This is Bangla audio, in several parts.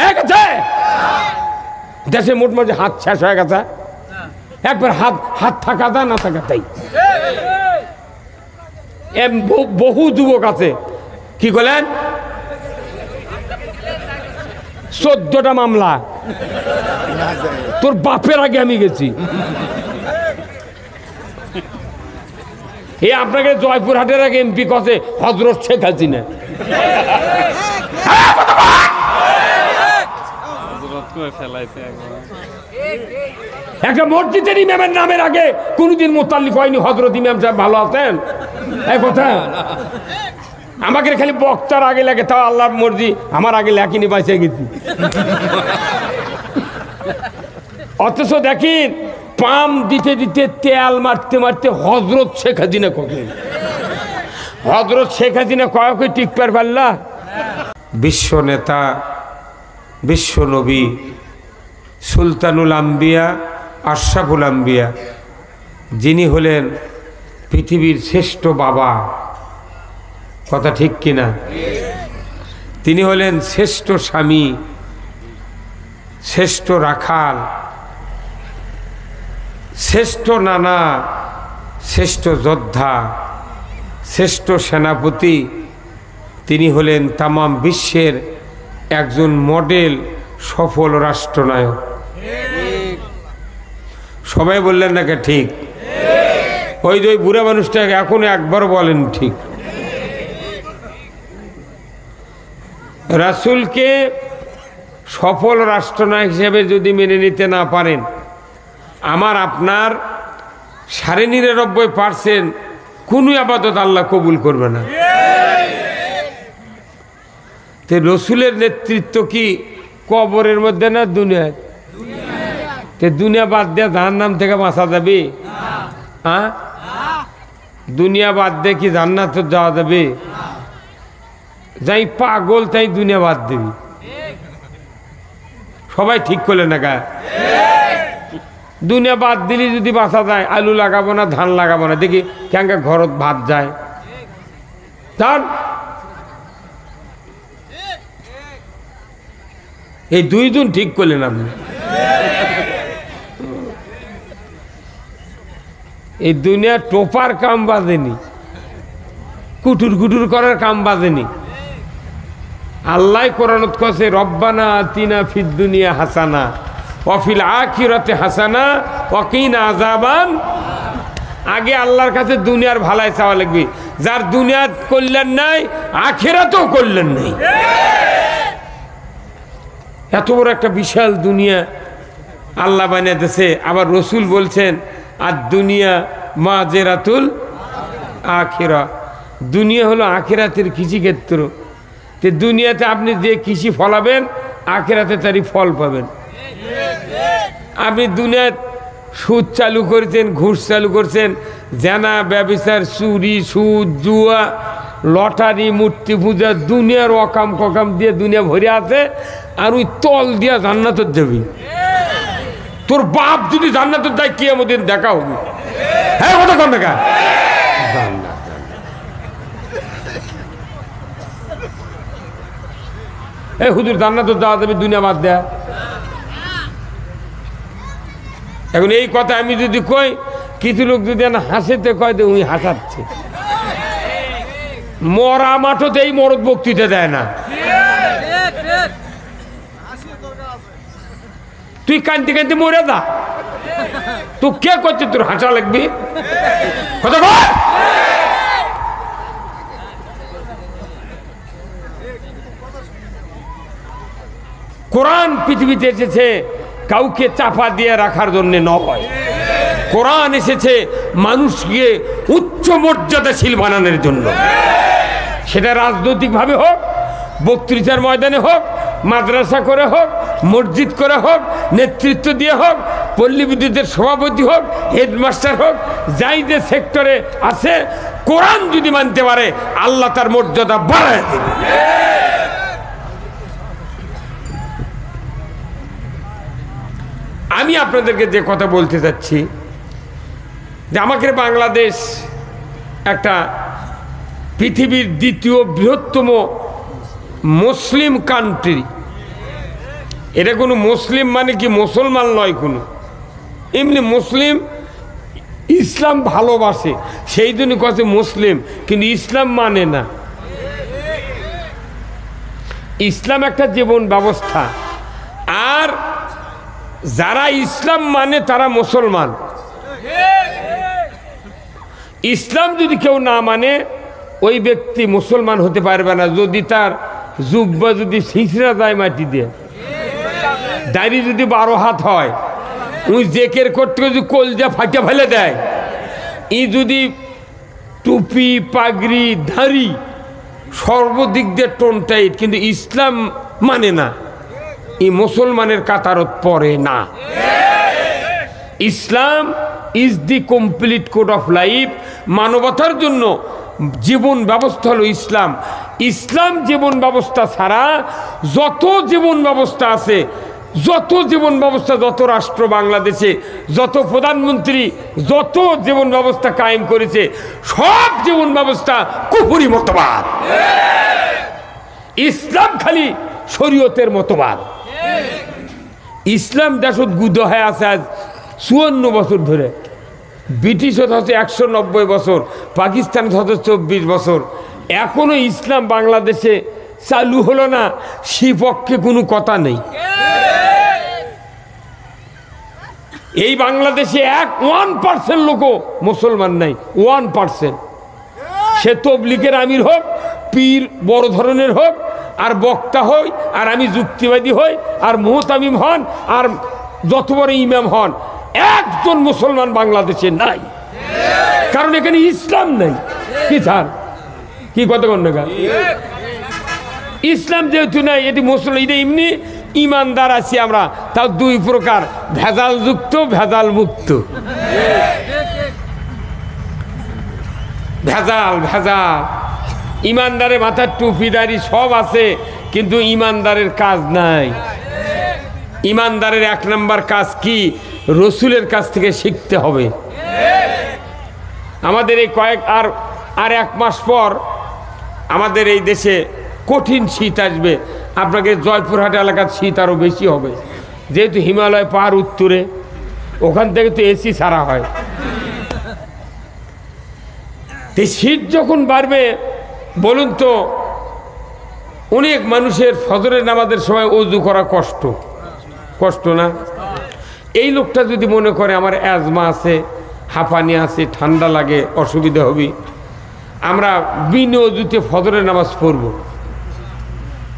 হয়ে গেছে? দেশে মোটামুটি হাত শেষ হয়ে গেছে, একবার হাত থাকা যায় না থাকা তাই। বহু যুবক আছে, কি বলেন, 14টা মামলা, তোর বাপের আগে আমি গেছি। আপনাকে জয়পুরহাটের আগে এমপি কছে হযরত শেখ হাসিনা। একটা মসজিদের ইমামের নামের আগে কোনদিন মোতাল্লিক হয়নি হযরত ইমাম সাহেব ভালো আছেন, এই কথা। আমাকে খালি বক্তার আগে লাগে, তাও আল্লাহর মর্জি আমার আগে লেখিনি, বাঁচে গেছি। অথচ দেখেন পাম দিতে দিতে তেল মারতে মারতে হযরত শেখ হাসিনা কত, হযরত শেখ হাসিনা কয়েক টিকপার পারলা। বিশ্ব নেতা, বিশ্ব নবী, সুলতানুল আম্বিয়া, আশরাফুল আম্বিয়া, যিনি হলেন পৃথিবীর শ্রেষ্ঠ বাবা, কথা ঠিক কিনা? তিনি হলেন শ্রেষ্ঠ স্বামী, শ্রেষ্ঠ রাখাল, শ্রেষ্ঠ নানা, শ্রেষ্ঠ যোদ্ধা, শ্রেষ্ঠ সেনাপতি। তিনি হলেন তামাম বিশ্বের একজন মডেল সফল রাষ্ট্রনায়ক। সবাই বললেন নাকি ঠিক? ওই যে বুড়া মানুষটাকে এখন একবার বলেন ঠিক। রাসূলকে সফল রাষ্ট্রনায়ক হিসেবে যদি মেনে নিতে না পারেন, আমার আপনার 99% কোনো আবাদত আল্লাহ কবুল করবে না। তো রসুলের নেতৃত্ব কি কবরের মধ্যে না দুনিয়ায়? তো দুনিয়া বাদ দিয়ে জাহান্নাম থেকে বাঁচা যাবে? হ্যাঁ, দুনিয়া বাদ দিয়ে কি জান্নাত যাওয়া যাবে? যাই পাগল তাই দুনিয়া বাদ দিবি। সবাই ঠিক করলে না গা? দুনিয়া বাদ দিলে যদি বাঁচা যায়, আলু লাগাবো না, ধান লাগাবো না, দেখি কেন ঘরত ভাত যায়। তার এই দুইজন ঠিক করলেন আপনি। এই দুনিয়া টোপার কাম বাজেনি, কুটুর কুটুর করার কাম বাজেনি। আল্লাহ কোরআনত কছে রব্বানা আতিনা ফিদ দুনিয়া হাসানা ওয়া ফিল আখিরাতি হাসানা ওয়া কিনা আযাবান। আগে আল্লাহর কাছে দুনিয়ার ভালাই চাওয়া লাগবে। যার দুনিয়ার কল্যাণ নাই, আখিরাতেও কল্যাণ নেই। এত বড় একটা বিশাল দুনিয়া আল্লাহ বানিয়ে দিয়েছে। আবার রসুল বলছেন আর দুনিয়া মাজেরাতুল আখিরা, দুনিয়া হলো আখিরাতের কৃষিক্ষেত্র। তো দুনিয়াতে আপনি যে কৃষি ফলাবেন, আখিরাতে তারই ফল পাবেন। আপনি দুনিয়ায় সুদ চালু করেছেন, ঘুষ চালু করছেন, জেনা, ব্যভিচার, চুরি, সুদ, জুয়া, লটারি, মূর্তি পূজা, দুনিয়ার অকাম ককাম দিয়ে দুনিয়া ভরে আছে। আর ওই তল দিয়া জান্নাতের যাবি। তোর বাপ যদি জান্নাতের যায়, কিয়ামতের দিন দেখা হবে। হ্যাঁ, কথা কোন দেখা? এই হুজুর জান্নাতের যাওয়া যাবে, দুনিয়া বাদ দেয়া। এখন এই কথা আমি যদি কই, কিছু লোক যদি হাসিতে কয় যে উনি হাসাচ্ছে। মরা মাঠতে এই মরদ বক্তৃতা দেয় না। তুই কানতে কানতে মরে যা, তো কে করছে তোর হাসা লাগবে? কথা বল। কোরআন পৃথিবীতে এসেছে কাউকে চাপা দিয়ে রাখার জন্য নয়। কোরআন এসেছে মানুষকে উচ্চ মর্যাদাশীল বানানোর জন্য। সেটা রাজনৈতিকভাবে হোক, বক্তৃতার ময়দানে হোক, মাদ্রাসা করে হোক, মসজিদ করে হোক, নেতৃত্ব দিয়ে হোক, পল্লী বিদ্যুতের সভাপতি হোক, হেডমাস্টার হোক, যাই যে সেক্টরে আছে, কোরআন যদি মানতে পারে আল্লাহ তার মর্যাদা বাড়ায় দেবে। আমি আপনাদেরকে যে কথা বলতে চাচ্ছি, যে আমাকে বাংলাদেশ একটা পৃথিবীর দ্বিতীয় বৃহত্তম মুসলিম কান্ট্রি, এটা কোনো মুসলিম মানে কি মুসলমান নয়, কোনো এমনি মুসলিম ইসলাম ভালোবাসে সেই জন্য কথা মুসলিম, কিন্তু ইসলাম মানে না। ইসলাম একটা জীবন ব্যবস্থা, আর যারা ইসলাম মানে তারা মুসলমান। ইসলাম যদি কেউ না মানে ওই ব্যক্তি মুসলমান হতে পারবে না, যদি তার জুব্বা যদি ছিঁচড়া যায় মাটি দিয়ে, দাড়ি যদি 12 হাত হয়, ওই জেকের করতে যদি কলজা ফাটিয়ে ফেলে দেয়, ই যদি টুপি পাগড়ি দাড়ি সর্বদিক দিয়ে টোন টাইট, কিন্তু ইসলাম মানে না, এই মুসলমানের কাতারত পড়ে না। Islam is the complete code of life. মানবতার জন্য জীবন ব্যবস্থা হলো ইসলাম। ইসলাম জীবন ব্যবস্থা ছাড়া যত জীবন ব্যবস্থা আছে, যত জীবন ব্যবস্থা, যত রাষ্ট্র বাংলাদেশে, যত প্রধানমন্ত্রী যত জীবন ব্যবস্থা কায়েম করেছে, সব জীবন ব্যবস্থা কুফরি মতবাদ। ইসলাম খালি শরীয়তের মতবাদ। ইসলাম দেশত গুদ হয়ে আছে আজ 54 বছর ধরে, ব্রিটিশত হচ্ছে 190 বছর, পাকিস্তান হচ্ছে 24 বছর, এখনো ইসলাম বাংলাদেশে চালু হলো না, সেপক্ষে কোনো কথা নেই। এই বাংলাদেশে 1% লোকও মুসলমান নাই, 1%। সে তবলিগের আমির হোক, পীর বড় ধরনের হোক, আর বক্তা হই, আর আমি যুক্তিবাদী হই, আর মুহতামিম হন, আর যত বড় ইমাম হন, একজন মুসলমান বাংলাদেশে নাই। কারণ এখানে ইসলাম নাই। কি স্যার, কি কথা কন না, ইসলাম যেহেতু নাই, এটি মুসলমান, এটা এমনি ইমানদার আছি আমরা, তাও 2 প্রকার, ভেজাল যুক্ত ভেজাল মুক্ত। ভেজাল ভেজাল ইমানদারের মাথার টুপি দাড়ি সব আছে, কিন্তু ইমানদারের কাজ নাই। ইমানদারের 1 নম্বর কাজ কি? রসুলের কাছ থেকে শিখতে হবে। আমাদের এই আর 1 মাস পর আমাদের এই দেশে কঠিন শীত আসবে। আপনাকে জয়পুরহাট এলাকার শীত আরও বেশি হবে, যেহেতু হিমালয় পাহাড় উত্তরে, ওখান থেকে তো এসি ছাড়া হয়। এই শীত যখন বাড়বে, বলুন তো, অনেক মানুষের ফজরের নামাজের সময় ওযু করা কষ্ট, কষ্ট না? এই লোকটা যদি মনে করে আমার অ্যাজমা আছে, হাঁপানি আছে, ঠান্ডা লাগে, অসুবিধা হবে, আমরা বিনা ওযুতে ফজরের নামাজ পড়ব,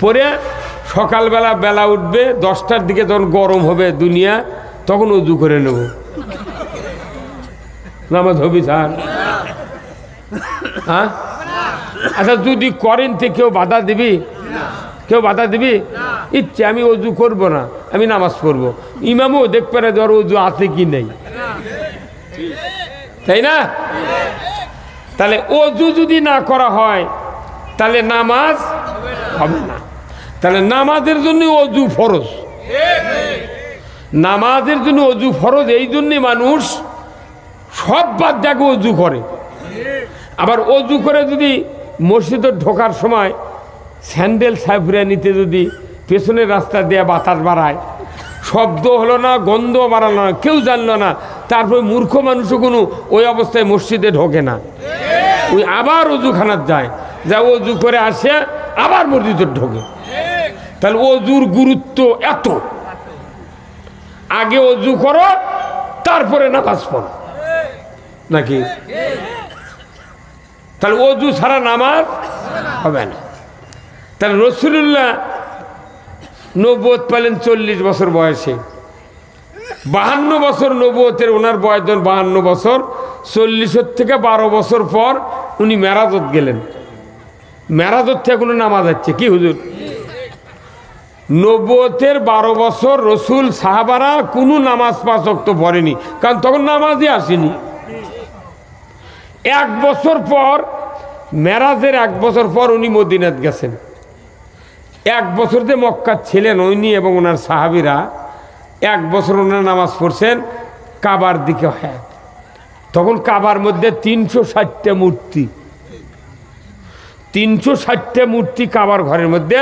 পরে সকালবেলা বেলা উঠবে 10টার দিকে, যখন গরম হবে দুনিয়া, তখন ওযু করে নেব, নামাজ হবে স্যার? হ্যাঁ, আচ্ছা যদি করেন তো কেউ বাধা দিবি? কেউ বাধা দিবি? ইচ্ছে আমি ওযু করব না, আমি নামাজ পড়ব, ইমামও দেখবে না ধর ওযু আছে কি নেই, তাই না? তাহলে ওযু যদি না করা হয় তাহলে নামাজ হবে না। তাহলে নামাজের জন্য ওযু ফরজ, নামাজের জন্য ওযু ফরজ। এই জন্যে মানুষ সব বাদ দেখে ওযু করে। আবার ওযু করে যদি মসজিদে ঢোকার সময় স্যান্ডেল সাইফুরা নিতে যদি পেছনের রাস্তা দিয়ে বাতাস বাড়ায়, শব্দ হলো না, গন্ধ বাড়ালো না, কেউ জানলো না, তারপরে মূর্খ মানুষও কোনো ওই অবস্থায় মসজিদে ঢোকে না, ওই আবার ওযুখানার যায়, যা ওযু করে আসে আবার মসজিদে ঢোকে। তাহলে ওযুর গুরুত্ব এত, আগে ওযু করো তারপরে নামাজ পড়ো, নাকি? তাহলে ওযু ছাড়া নামাজ হবে না। তাহলে রাসূলুল্লাহ নবুয়ত পেলেন 40 বছর বয়সে, 52 বছর নবুয়তের ওনার বয়স 52 বছর, 40 থেকে 12 বছর পর উনি মেরাজত গেলেন। মেরাজত থেকে কোনো নামাজ হচ্ছে কি হুজুর? নবুয়তের 12 বছর রসুল সাহাবারা কোনো নামাজ 5 ওয়াক্ত পড়েনি, কারণ তখন নামাজই আসেনি। 1 বছর পর, মেরাজের 1 বছর পর উনি মদিনাত গেছেন। 1 বছর যে মক্কা ছিলেন উনি এবং ওনার সাহাবিরা, 1 বছর ওনার নামাজ পড়ছেন কাবার দিকে। হ্যাঁ, তখন কাবার মধ্যে 360টা মূর্তি, 360টা মূর্তি কাবার ঘরের মধ্যে,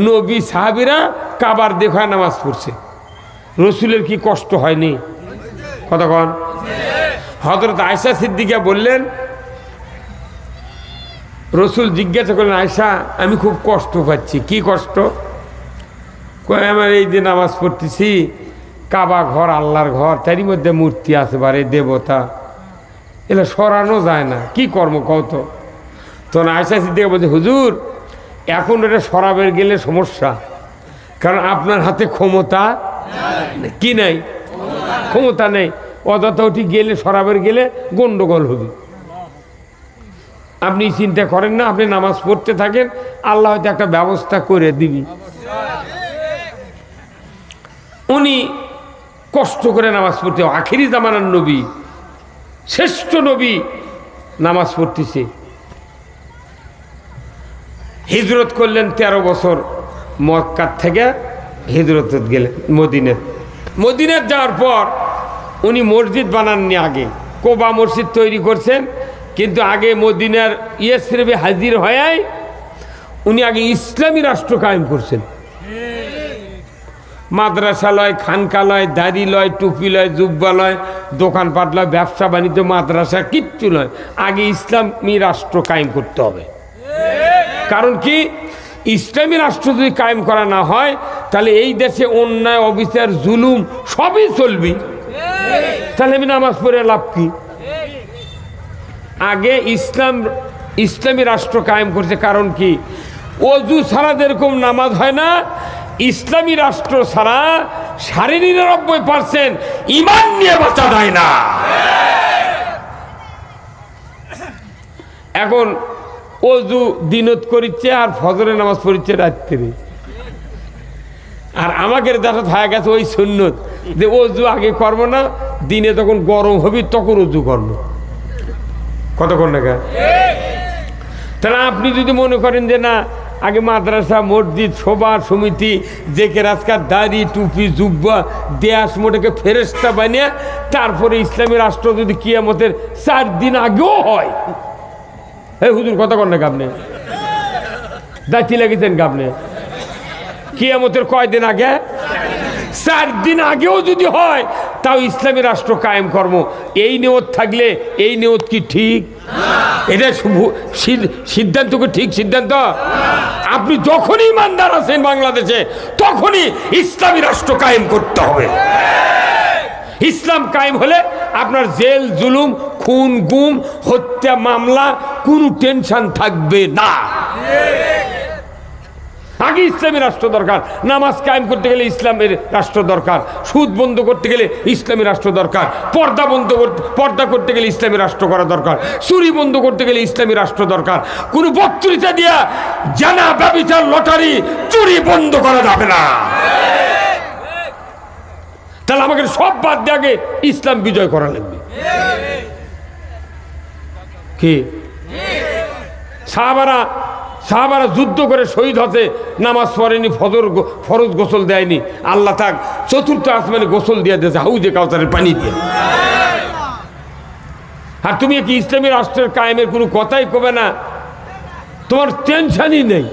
নবী সাহাবীরা কাবার দেখায় নামাজ পড়ছে। রসুলের কি কষ্ট হয়নি? কতক্ষণ হযরত আয়েশা সিদ্দিকা বললেন, রসুল জিজ্ঞাসা করলেন, আয়েশা আমি খুব কষ্ট পাচ্ছি। কি কষ্ট? কয় আমার এই যে নামাজ পড়তেছি, কাবা ঘর আল্লাহর ঘর, তারই মধ্যে মূর্তি আছে বারে দেবতা, এগুলো সরানো যায় না, কি কর্ম কত? তখন আয়েশা সিদ্দিকা বলছে, হুজুর এখন এটা সরাবের গেলে সমস্যা, কারণ আপনার হাতে ক্ষমতা কি নাই, ক্ষমতা নেই। অযথা ওটি গেলে সরাবের গেলে গন্ডগোল হবে। আপনি চিন্তা করেন না, আপনি নামাজ পড়তে থাকেন, আল্লাহ হয়তো একটা ব্যবস্থা করে দিবি। উনি কষ্ট করে নামাজ পড়তে, আখিরি জামানার নবী, শ্রেষ্ঠ নবী নামাজ পড়তেছে। হিজরত করলেন 13 বছর, মক্কা থেকে হিজরত গেলেন মদিনায় যাওয়ার পর উনি মসজিদ বানাননি, আগে কোবা মসজিদ তৈরি করছেন, কিন্তু আগে মদিনার ইয়েসরিবে হাজির হয়ে উনি আগে ইসলামী রাষ্ট্র কায়েম করছেন। মাদ্রাসা লয়, খানকা লয়, দাড়ি লয়, টুপি লয়, জুব্বা লয়, দোকানপাট লয়, ব্যবসা বাণিজ্য, মাদ্রাসা কিচ্ছু নয়, আগে ইসলামী রাষ্ট্র কায়েম করতে হবে। কারণ কি, ইসলামী রাষ্ট্র যদি কায়েম করা না হয় তাহলে এই দেশে অন্যায়, অবিচার, জুলুম সবই চলবে। তাহলে আমি নামাজ পড়ে লাভ কি? আগে ইসলামী রাষ্ট্র কায়েম করছে। কারণ কি, অজু ছাড়া যেরকম নামাজ হয় না, ইসলামী রাষ্ট্র ছাড়া 99% ঈমান নিয়ে বাঁচা যায় না। এখন অজু দিনত করিচ্ছে আর ফজরের নামাজ পড়িচ্ছে রাত্রে। আর আমাকে দেখা হয়ে গেছে ওই সুন্নত যে অজু আগে করবো না, দিনে তখন গরম হবি তখন অজু করবো। কতক্ষণ টাকা? তাহলে আপনি যদি মনে করেন যে না, আগে মাদ্রাসা, মসজিদ, সভা সমিতি, জেকে রাজকার, দাড়ি, টুপি, জুব্বা, দেশ মোটাকে ফেরেশতা বানিয়ে তারপরে ইসলামী রাষ্ট্র যদি কিয়ামতের 4 দিন আগেও হয়, হে হুজুর কতক্ষণ টাকা আপনি দাঁতি লাগিয়েছেন? আপনি কিয়ামতের কয়দিন আগে? 4 দিন আগেও যদি হয় তাও ইসলামী রাষ্ট্র কায়েম কর্ম। এই নিয়ত থাকলে, এই নিয়ত কি ঠিক? এটা সিদ্ধান্ত কি ঠিক সিদ্ধান্ত? আপনি যখনই ইমানদার আছেন বাংলাদেশে, তখনই ইসলামী রাষ্ট্র কায়েম করতে হবে। ইসলাম কায়েম হলে আপনার জেল, জুলুম, খুন, গুম, হত্যা মামলা কোনো টেনশন থাকবে না। আগে ইসলামী রাষ্ট্র দরকার। নামাজ কায়েম করতে গেলে ইসলামের রাষ্ট্র দরকার, সুদ বন্ধ করতে গেলে ইসলামী রাষ্ট্র দরকার, পর্দা করতে গেলে ইসলামী রাষ্ট্র করা দরকার, চুরি বন্ধ করতে গেলে ইসলামী রাষ্ট্র দরকার। কোনো বক্তৃতা দিয়া জানা, ব্যভিচার, লটারি, চুরি বন্ধ করা যাবে না। তাহলে আমাকে সব বাদ দিয়ে আগে ইসলাম বিজয় করা লাগবে। কি সাহাবারা যুদ্ধ করে শহীদ হতে নামাজ পড়েনি, ফরজ গোসল দেয়নি, আল্লাহ তাক 4th আসমানে গোসল দিয়ে দিয়েছে হাউজে কাউসারের পানি দিয়ে। আর তুমি কি ইসলামী রাষ্ট্রের কায়েমের কোনো কথাই কবে না, তোমার টেনশনই নেই।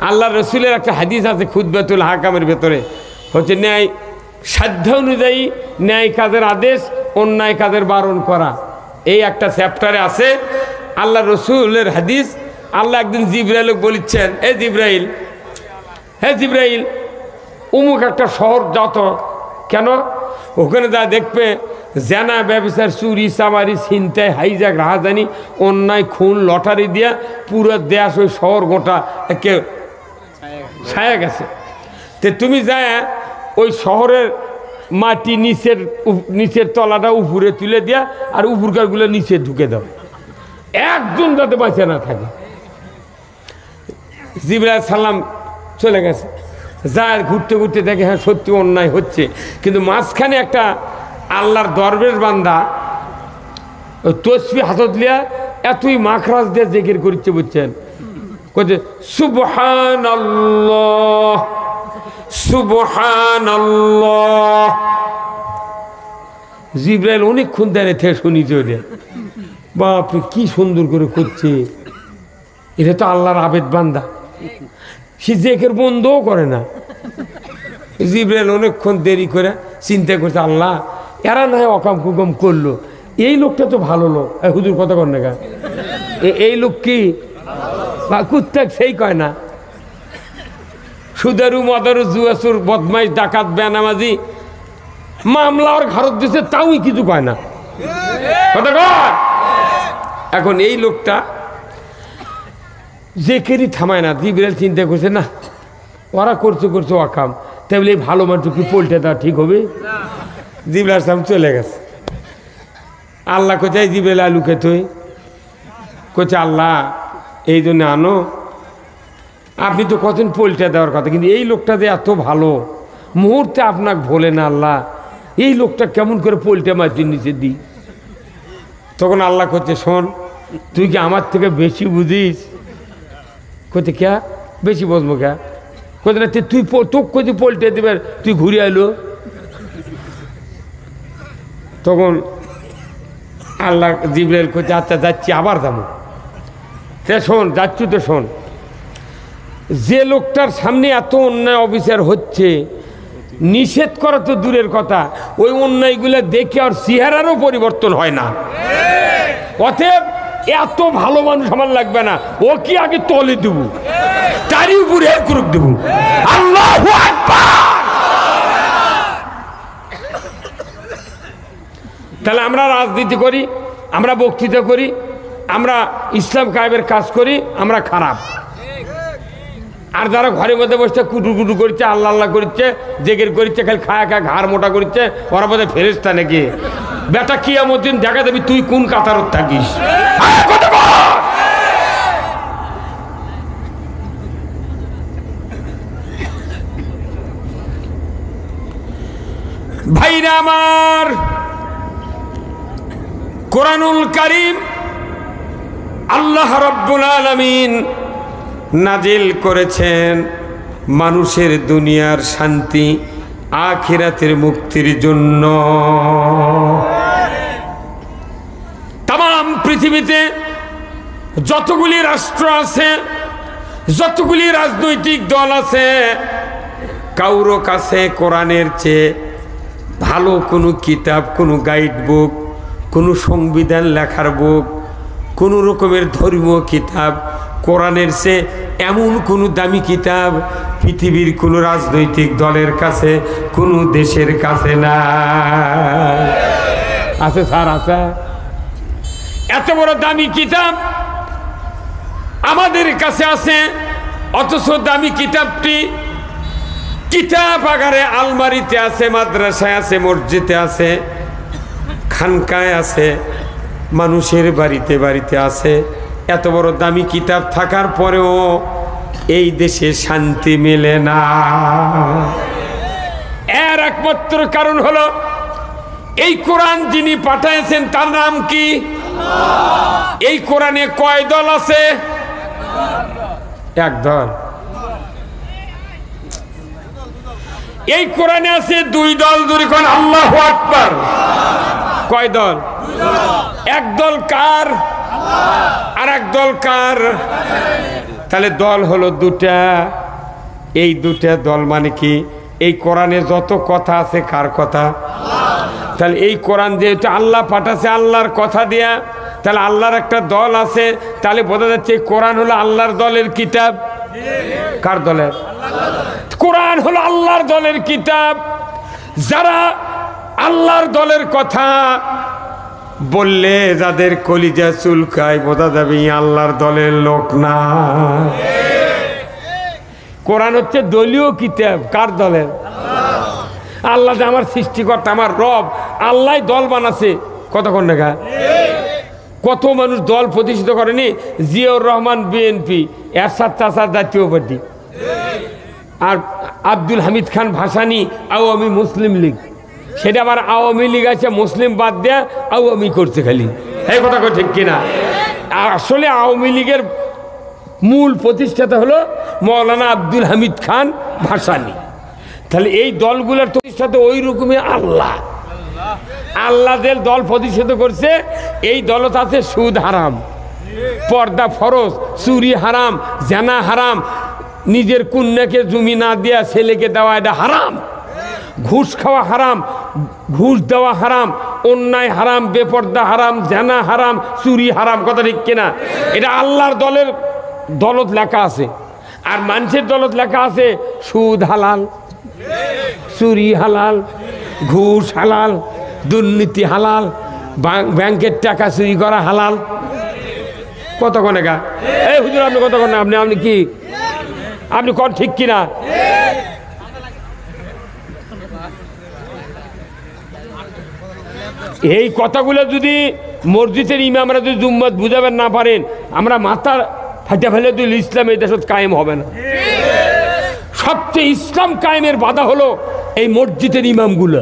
আল্লাহ রসুলের একটা হাদিস আছে খুতবাতুল হাকামের ভেতরে, হচ্ছে ন্যায় সাধ্য অনুযায়ী ন্যায় কাজের আদেশ, অন্যায় কাজের বারণ করা। এই একটা চ্যাপ্টারে আছে আল্লাহ রসুলের হাদিস। আল্লাহ একদিন জিব্রাইলকে বলিচ্ছেন, হে জিব্রাইল অমুক একটা শহর যত, কেন? ওখানে যা দেখবে জেনা, ব্যবসার, চুরি, চামারি, ছিনতাই, হাইজাক, রাহাজানি, অন্যায়, খুন, লটারি দিয়া পুরো দেশ, ওই শহর গোটা একে ছায়া গেছে। তো তুমি যায় ওই শহরের মাটি নিচের তলাটা উপরে তুলে দিয়া আর উপরকারগুলো নিচে ঢুকে দাও, একজন যাতে বাঁচে না থাকে। জিবরাইল সালাম চলে গেছে, যায় ঘুরতে ঘুরতে দেখে হ্যাঁ সত্যি অন্যায় হচ্ছে, কিন্তু মাঝখানে একটা আল্লাহর দরবেশ বান্দা ওই তসবি হাতত লিয়া এতই মাখরাজ দিয়ে জিকির করছে, বুঝছেন? কইছে সুবহানাল্লাহ সুবহানাল্লাহ। জিবরাইল অনেকক্ষণ দেয় থেকে শুনিছে, ওটা বাপরে কি সুন্দর করে করছে, এটা তো আল্লাহর আবেদ বান্দা। সে জেকের বন্ধও করে না। জিবরাইল অনেকক্ষণ দেরি করে চিন্তা করছে, আল্লাহ এরা না হয় অকাম কুকম করলো, এই লোকটা তো ভালো লোক। হুজুর কথা কর না গা, এই লোক কি কুত্তাক সেই কয় না, সুদারু মদারু জুয়াসুর বদমাইশ ডাকাত বেনামাজি মামলা ওর ঘরত দিচ্ছে, তাও কিছু কয় না। কথা কয়। এখন এই লোকটা জেকেরই থামায় না। জিবরাইল চিন্তা করছে, না ওরা করছে অকাম, তাহলে এই ভালো মানুষ কি পোল্টে দেওয়া ঠিক হবে? জিবরাইল সালাম চলে গেছে। আল্লাহ কোথায় জিবরাইল আলুকে তুই কোথায়, আল্লাহ এই জন্য আনো, আপনি তো কতদিন পোল্টে দেওয়ার কথা, কিন্তু এই লোকটা যে এত ভালো, মুহূর্তে আপনাকে ভোলে না আল্লাহ, এই লোকটা কেমন করে পোল্টে মাটির নিচে দিই। তখন আল্লাহ করছে, শোন তুই কি আমার থেকে বেশি বুঝিস? কোথা ক্যা বেশি বসবো ক্যা, কোথায় না তুই তোকে কোথায় পোল্টে দেবে, তুই ঘুরে এলো। তখন আল্লাহ জিবরাইল করছে, আচ্ছা যাচ্ছি, আবার যাবো। সে শোন, যাচ্ছি তো শোন, যে লোকটার সামনে এত অন্যায় অবিচার হচ্ছে, নিষেধ করা তো দূরের কথা, ওই অন্যায়গুলো দেখে আর চেহারারও পরিবর্তন হয় না। অতএব এত ভালো মানুষ আমার লাগবে না, ও কি আগে তলে দেব, তারই উপরে কুরুক দেব। আল্লাহু আকবার। তাহলে আমরা রাজনীতি করি, আমরা বক্তৃতা করি, আমরা ইসলাম কায়েমের কাজ করি, আমরা খারাপ। আর যারা ঘরের মধ্যে বসে কুটুর কুটু করছে, আল্লাহ আল্লাহ করছে, জেগের করছে, খালি খায়া খায়া ঘাড় মোটা করছে, ওরা বোধহয় ফেরেশতা নাকি? বেটা কিয়ামত দিন দেখা যাবি তুই কোন কাতারত থাকিস। ভাইরা আমার, কোরআনুল কারীম আল্লাহ রাব্বুল আলামিন নাজিল করেছেন মানুষের দুনিয়ার শান্তি, আখিরাতের মুক্তির জন্য। তাম পৃথিবীতে যতগুলি রাষ্ট্র আছে, যতগুলি রাজনৈতিক দল আছে, কারো কাছে কোরআনের চেয়ে ভালো কোনো কিতাব, কোনো গাইড বুক, কোনো সংবিধান লেখার বুক, কোনো রকমের ধর্মীয় কিতাব কোরআনের চেয়ে এমন কোনো দামি কিতাব পৃথিবীর কোনো রাজনৈতিক দলের কাছে, কোনো দেশের কাছে না। আছে স্যার, আছে। এত বড় দামি কিতাব আমাদের কাছে আছে, অথচ দামি কিতাবটি কিতাব আকারে আলমারিতে আছে, মাদ্রাসায় আছে, মসজিদে আছে, খানকায় আছে, মানুষের বাড়িতে বাড়িতে আছে। এত বড় দামি কিতাব থাকার পরেও এই দেশে শান্তি মেলে না। এর একমাত্র কারণ হলো এই কোরআন যিনি পাঠিয়েছেন তার নাম কি? এই কোরআনে কয় দল আছে? এক দল। এই কোরআনে আছে দুই দল। দুই কোন আল্লাহু আকবার। কয় দল? এক দল কার আর এক দল কার? তাহলে দল হলো দুটা। এই দুটা দল মানে কি? এই কোরআনে যত কথা আছে কার কথা? তাহলে এই কোরআন যেহেতু আল্লাহ পাঠাচ্ছে আল্লাহর কথা দিয়া, তাহলে আল্লাহর একটা দল আছে। তাহলে বোঝা যাচ্ছে এই কোরআন হলো আল্লাহর দলের কিতাব। কার দলের? কোরআন হলো আল্লাহর দলের কিতাব। যারা আল্লাহর দলের কথা বললে যাদের কলিজা চুলকায়, বোঝা যাবে আল্লাহর দলের লোক না। কোরআন হচ্ছে দলীয় কিতাব। কার দলের? আল্লাহ যে আমার সৃষ্টিকর্তা, আমার রব, আল্লাহ দল বানাচ্ছে। কতক্ষণ দেখা কত মানুষ দল প্রতিষ্ঠিত করেনি। জিয়াউর রহমান বিএনপি, এরশাদ চাচা জাতীয় পার্টি, আর আব্দুল হামিদ খান ভাসানী আওয়ামী মুসলিম লীগ। সেটা আবার আওয়ামী লীগ আছে, মুসলিম বাদ দেয়া আওয়ামী করছে খালি। এই কথা ঠিক কিনা? আসলে আওয়ামী লীগের মূল প্রতিষ্ঠাতা হলো মৌলানা আব্দুল হামিদ খান ভাসানী। তাহলে এই দলগুলোর প্রতিষ্ঠাতা ওই রকমই আল্লাহ। আল্লাহ যে দল প্রতিষ্ঠিত করছে এই দলত আছে সুদ হারাম, পর্দা ফরজ, চুরি হারাম, জানা হারাম, নিজের কন্যাকে জমি না দেওয়া ছেলেকে দেওয়া এটা হারাম, ঘুষ খাওয়া হারাম, ঘুষ দেওয়া হারাম, অন্যায় হারাম, বেপর্দা হারাম, জানা হারাম, চুরি হারাম। কথা ঠিক কিনা? এটা আল্লাহর দলের দলত লেখা আছে। আর মানুষের দলত লেখা আছে সুদ হালাল, চুরি হালাল, ঘুষ হালাল, দুর্নীতি হালাল, ব্যাংকের টাকা চুরি করা হালাল। কত কনেকা এই হুজুর আপনি কত কন? আপনি আপনি কি আপনি কন ঠিক কিনা? এই কথাগুলো যদি মসজিদের ইমামরা যদি জুম্মত বুঝাবেন না পারেন, আমরা মাথা ফাটা ফেলে দিল, ইসলাম এই দেশত কায়েম হবে না। সবচেয়ে ইসলাম কায়েমের বাধা হলো এই মসজিদের ইমামগুলো।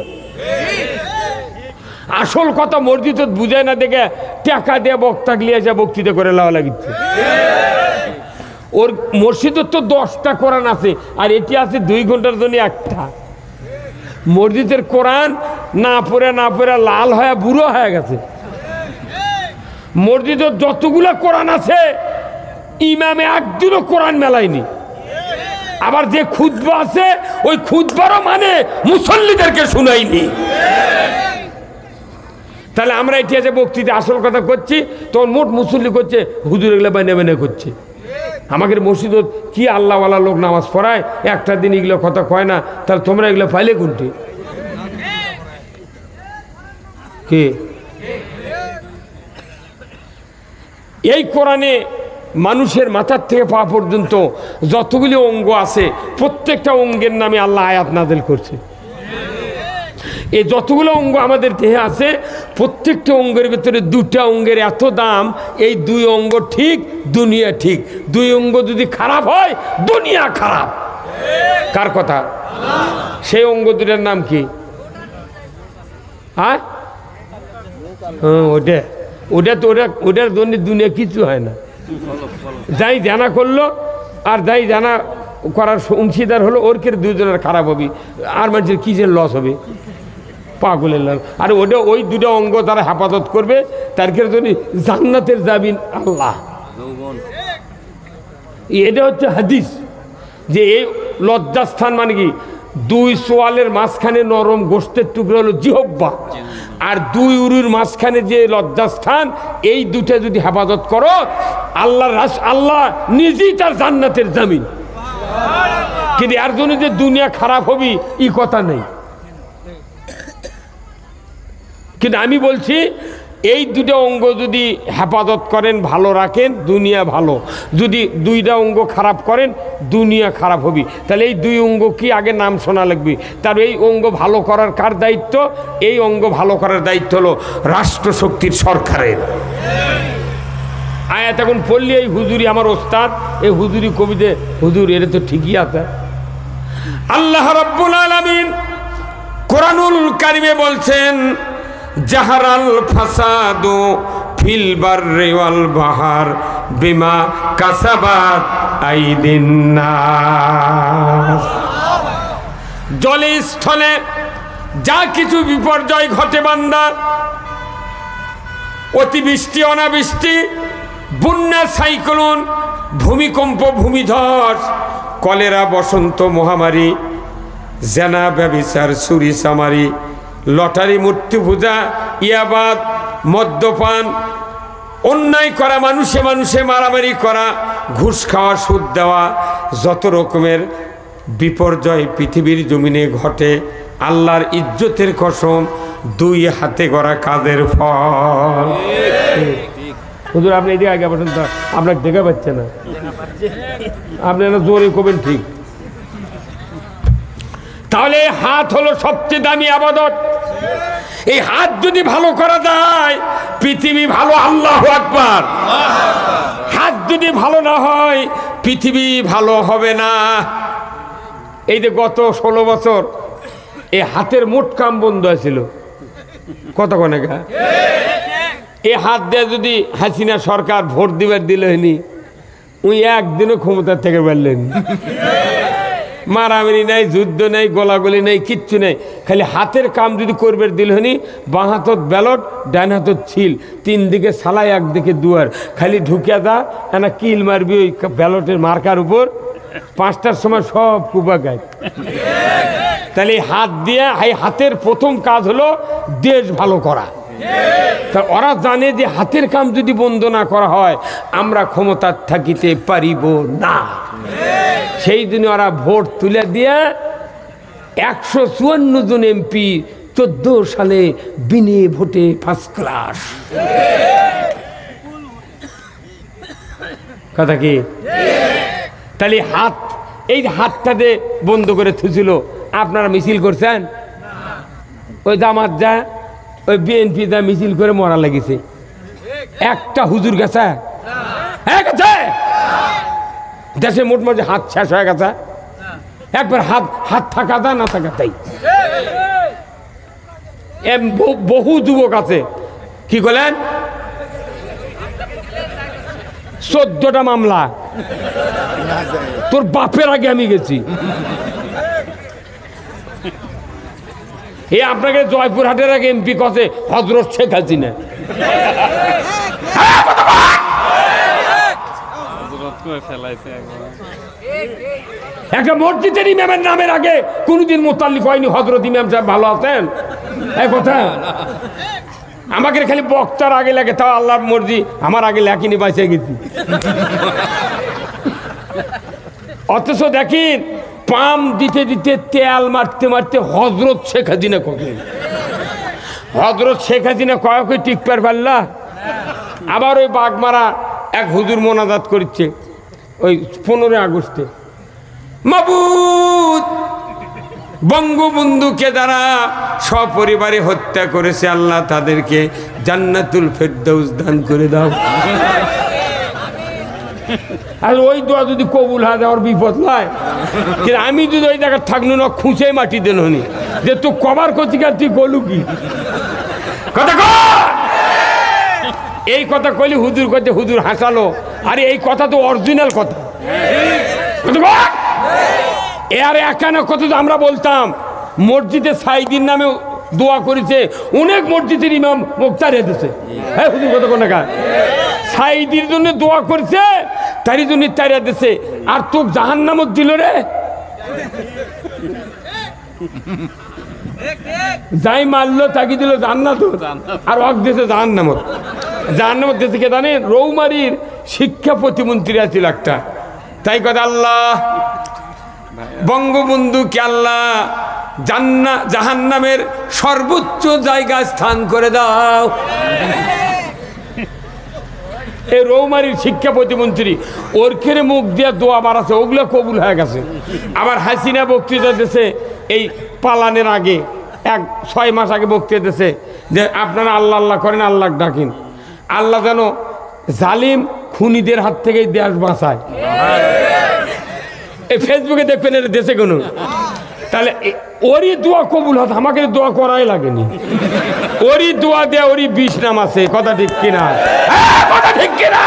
আসল কথা মসজিদত বুঝায় না দেখে টাকা দিয়ে বক্তা গিয়ে যা বক্তৃতা করে লাওয়া লাগিচ্ছে। ওর মসজিদের তো 10টা কোরআন আছে, আর এটি আছে 2 ঘন্টার জন্য একটা। মসজিদের কোরআন না পড়ে না পড়ে লাল হয়ে বুড়ো হয়ে গেছে। মসজিদের যতগুলো কোরআন আছে ইমামে একদিনও কোরআন মেলায়নি। আবার যে খুতবা আছে ওই খুতবারও মানে মুসল্লিদেরকে শুনাইনি। তাহলে আমরা এটি আছে বক্তৃতা আসল কথা করছি, তখন মোট মুসল্লি করছে হুজুর এগুলো বানিয়ে বানিয়ে করছে। আমাদের মসজিদত কি আল্লাহওয়ালা লোক নামাজ পড়ায়, একটা দিন এগুলো কথা কয় না, তাহলে তোমরা এগুলো পাইলে কোনটি? কি এই কোরআনে মানুষের মাথার থেকে পা পর্যন্ত যতগুলি অঙ্গ আছে প্রত্যেকটা অঙ্গের নামে আল্লাহ আয়াত নাযিল করছে। এই যতগুলো অঙ্গ আমাদের দেহে আছে প্রত্যেকটা অঙ্গের ভিতরে 2টা অঙ্গের এত দাম। এই 2 অঙ্গ ঠিক, দুনিয়া ঠিক। 2 অঙ্গ যদি খারাপ হয় দুনিয়া খারাপ। কার কথা? সেই অঙ্গ 2টার নাম কি? হ্যাঁ ওটা ওটা তো ওটার জন্য দুনিয়া কিছু হয় না। যাই জানা করলো আর যাই জানা করার অংশীদার হলো ওর কে 2 জনের খারাপ হবে, আর মানুষের কিসের লস হবে? পাগলের লস। আর ওটা ওই 2টা অঙ্গ তারা হেফাজত করবে, তার জন্য জান্নাতের যাবেন আল্লাহ। এটা হচ্ছে হাদিস যে এই লজ্জাস্থান মানে কি 2 সোয়ালের মাঝখানে নরম গোশতের টুকরো হলো জিহ্বা, আর 2 উরুর মাঝখানে যে লজ্জাস্থান, এই 2টা যদি হেফাজত করো আল্লাহ নিজেই তার জান্নাতের জামিন। কিন্তু এর জন্য যে দুনিয়া খারাপ হবি এই কথা নেই। কিন্তু আমি বলছি এই 2টা অঙ্গ যদি হেফাজত করেন, ভালো রাখেন, দুনিয়া ভালো। যদি 2টা অঙ্গ খারাপ করেন দুনিয়া খারাপ হবি। তাহলে এই 2 অঙ্গ কি আগে নাম শোনা লাগবে। তার এই অঙ্গ ভালো করার কার দায়িত্ব? এই অঙ্গ ভালো করার দায়িত্ব হলো রাষ্ট্রশক্তির, সরকারের। আয়াত এখন পড়লি এই হুজুরি আমার ওস্তাদ, এই হুজুরি কবিতে হুজুর এটা তো ঠিকই আছে। আল্লাহ রাব্বুল আলামিন কোরআনুল কারিমে বলছেন জাহারাল ফাসাদু ফিল বাররি ওয়াল বাহার বিমা কাসাবাত আইদিন নাস। জলে স্থলে যা কিছু বিপর্যয় ঘটে বান্দা, অতিবৃষ্টি অনাবৃষ্টি, বন্যা, সাইক্লোন, ভূমিকম্প, ভূমিধস, কলেরা, বসন্ত, মহামারী, জেনা, ব্যভিচার, চুরি চামারি, লটারি, মূর্তি পূজা, ইয়াবাদ, মদ্যপান, অন্যায় করা, মানুষে মানুষে মারামারি করা, ঘুষ খাওয়া, সুদ দেওয়া, যত রকমের বিপর্যয় পৃথিবীর জমিনে ঘটে, আল্লাহর ইজ্জতের কসম 2 হাতে গড়া কাজের ফল। হুজুর আপনি এদিকে আগে বসেন তো, আপনাকে দেখা পাচ্ছে না, আপনি জোরে কবেন ঠিক। তাহলে হাত হলো সবচেয়ে দামি আবাদত। এই হাত যদি ভালো করা যায় পৃথিবী ভালো। আল্লাহু আকবার। হাত যদি ভালো না হয় পৃথিবী ভালো হবে না। এই যে গত 16 বছর এই হাতের মোট কাম বন্ধ ছিল। কতক্ষণ আগে এই হাত দিয়ে যদি হাসিনা সরকার ভোট দিবার দিল হয়নি, উনি একদিনও ক্ষমতার থেকে পারলেন। মারামারি নাই, যুদ্ধ নাই, গোলাগুলি নাই, কিচ্ছু নেই। খালি হাতের কাম যদি করবে দিল হনি, বাঁ হাতত ব্যালট, ডান হাতত ছিল, 3 দিকে সালাই, 1 দিকে দুয়ার, খালি ঢুকিয়া দা না কিল মারবি ওই ব্যালটের মার্কার উপর, 5টার সময় সব কুবা গায়। তাহলে হাত দিয়ে হাতের প্রথম কাজ হলো দেশ ভালো করা। তা ওরা জানে যে হাতের কাম যদি বন্ধ না করা হয় আমরা ক্ষমতার থাকিতে পারিব না। সেই দিনে ওরা ভোট তুলে দিয়ে 154 জন এমপি 14 সালে বিনে ভোটে ফার্স্ট ক্লাস। কথা কি? তাহলে হাত, এই হাতটাতে বন্ধ করে থুছিল। আপনারা মিছিল করছেন? ওই জামাত যা, ওই বিএনপি যা মিছিল করে মরা লেগেছে। একটা হুজুর গেছে? দেশে মোটমাট হাত শেষ হয়ে গেছে। একবার হাত হাত থাকা দা না থাকা তাই। বহু যুবক আছে, কি বলেন, 14টা মামলা। তোর বাপের আগে আমি গেছি। এই আপনাকে জয়পুরহাটের আগে এমপি কছে হযরত শেখ হাসিনা। একটা মসজিদের ইমামের নামের আগে কোনদিন মুতাল্লিক হয়নি হযরত ইমাম সাহেব ভালো আছেন, এই কথা। আমাকে খালি বক্তার আগে লাগে, তাও আল্লাহর মর্জি আমার আগে লেখিনি, বাঁচে গেছি। অথচ দেখেন পাম দিতে দিতে, তেল মারতে মারতে হযরত শেখ হাসিনা কখন, হযরত শেখ হাসিনা কয়েক টিকপার পারলা। আবার ওই বাগমারা এক হুজুর মোনাজাত করছে ওই 15 আগস্টে, মাবুদ বঙ্গবন্ধুকে যারা সপরিবারে হত্যা করেছে আল্লাহ তাদেরকে জান্নাতুল ফেরদৌস দান করে দাও। আর ওই দোয়া যদি কবুল হয় ওর বিপদ নয়। কিন্তু আমি যদি ওই জায়গায় থাকলো না, খুঁজে মাটি দেন হনি যে তুই কবার কতিকার তুই গলু কি কথা কর। এই কথা কইলি হুজুর করতে, হুজুর হাসালো। আরে এই কথা তো অরিজিনাল কথা। এর একানা কথা তো আমরা বলতাম। মসজিদে সাইদির নামে দোয়া করেছে, অনেক মসজিদের ইমাম মুক্তার দিয়েছে। হ্যাঁ হুজুর কথা কোন সাইদির জন্য দোয়া করছে, তারই জন্য তারা দিছে। আর তোক জাহান্নামত দিল রে, যাই মারলো তাকে দিল জান্নাত, আর অক দেশে জাহান্নামত। জাহান্নামত দেশে কে জানেন? রৌমারির শিক্ষা প্রতিমন্ত্রী আছিল একটা। তাই কথা আল্লাহ বঙ্গবন্ধুকে আল্লাহ জাহান্নামের সর্বোচ্চ জায়গায় স্থান করে দাও। এই রৌমারির শিক্ষা প্রতিমন্ত্রী ওর খেরে মুখ দিয়ে দোয়া মারাছে, ওগুলো কবুল হয়ে গেছে। আবার হাসিনা বক্তৃতা দিয়েছে এই পালানের আগে, 6 মাস আগে বক্তৃতা দিয়েছে যে আপনারা আল্লাহ আল্লাহ করেন, আল্লাহ ডাকিন, আল্লাহ যেন জালিম খুনিদের হাত থেকে দেশ বাঁচায়। এই ফেসবুকে দেখবেন এর দেশে কোনো, তাহলে ওরই দোয়া কবুল হতো, আমাকে দোয়া করাই লাগেনি। ওরই দোয়া দেয়া, ওরই 20 নাম আছে। কথা ঠিক কিনা? কথা ঠিক কিনা?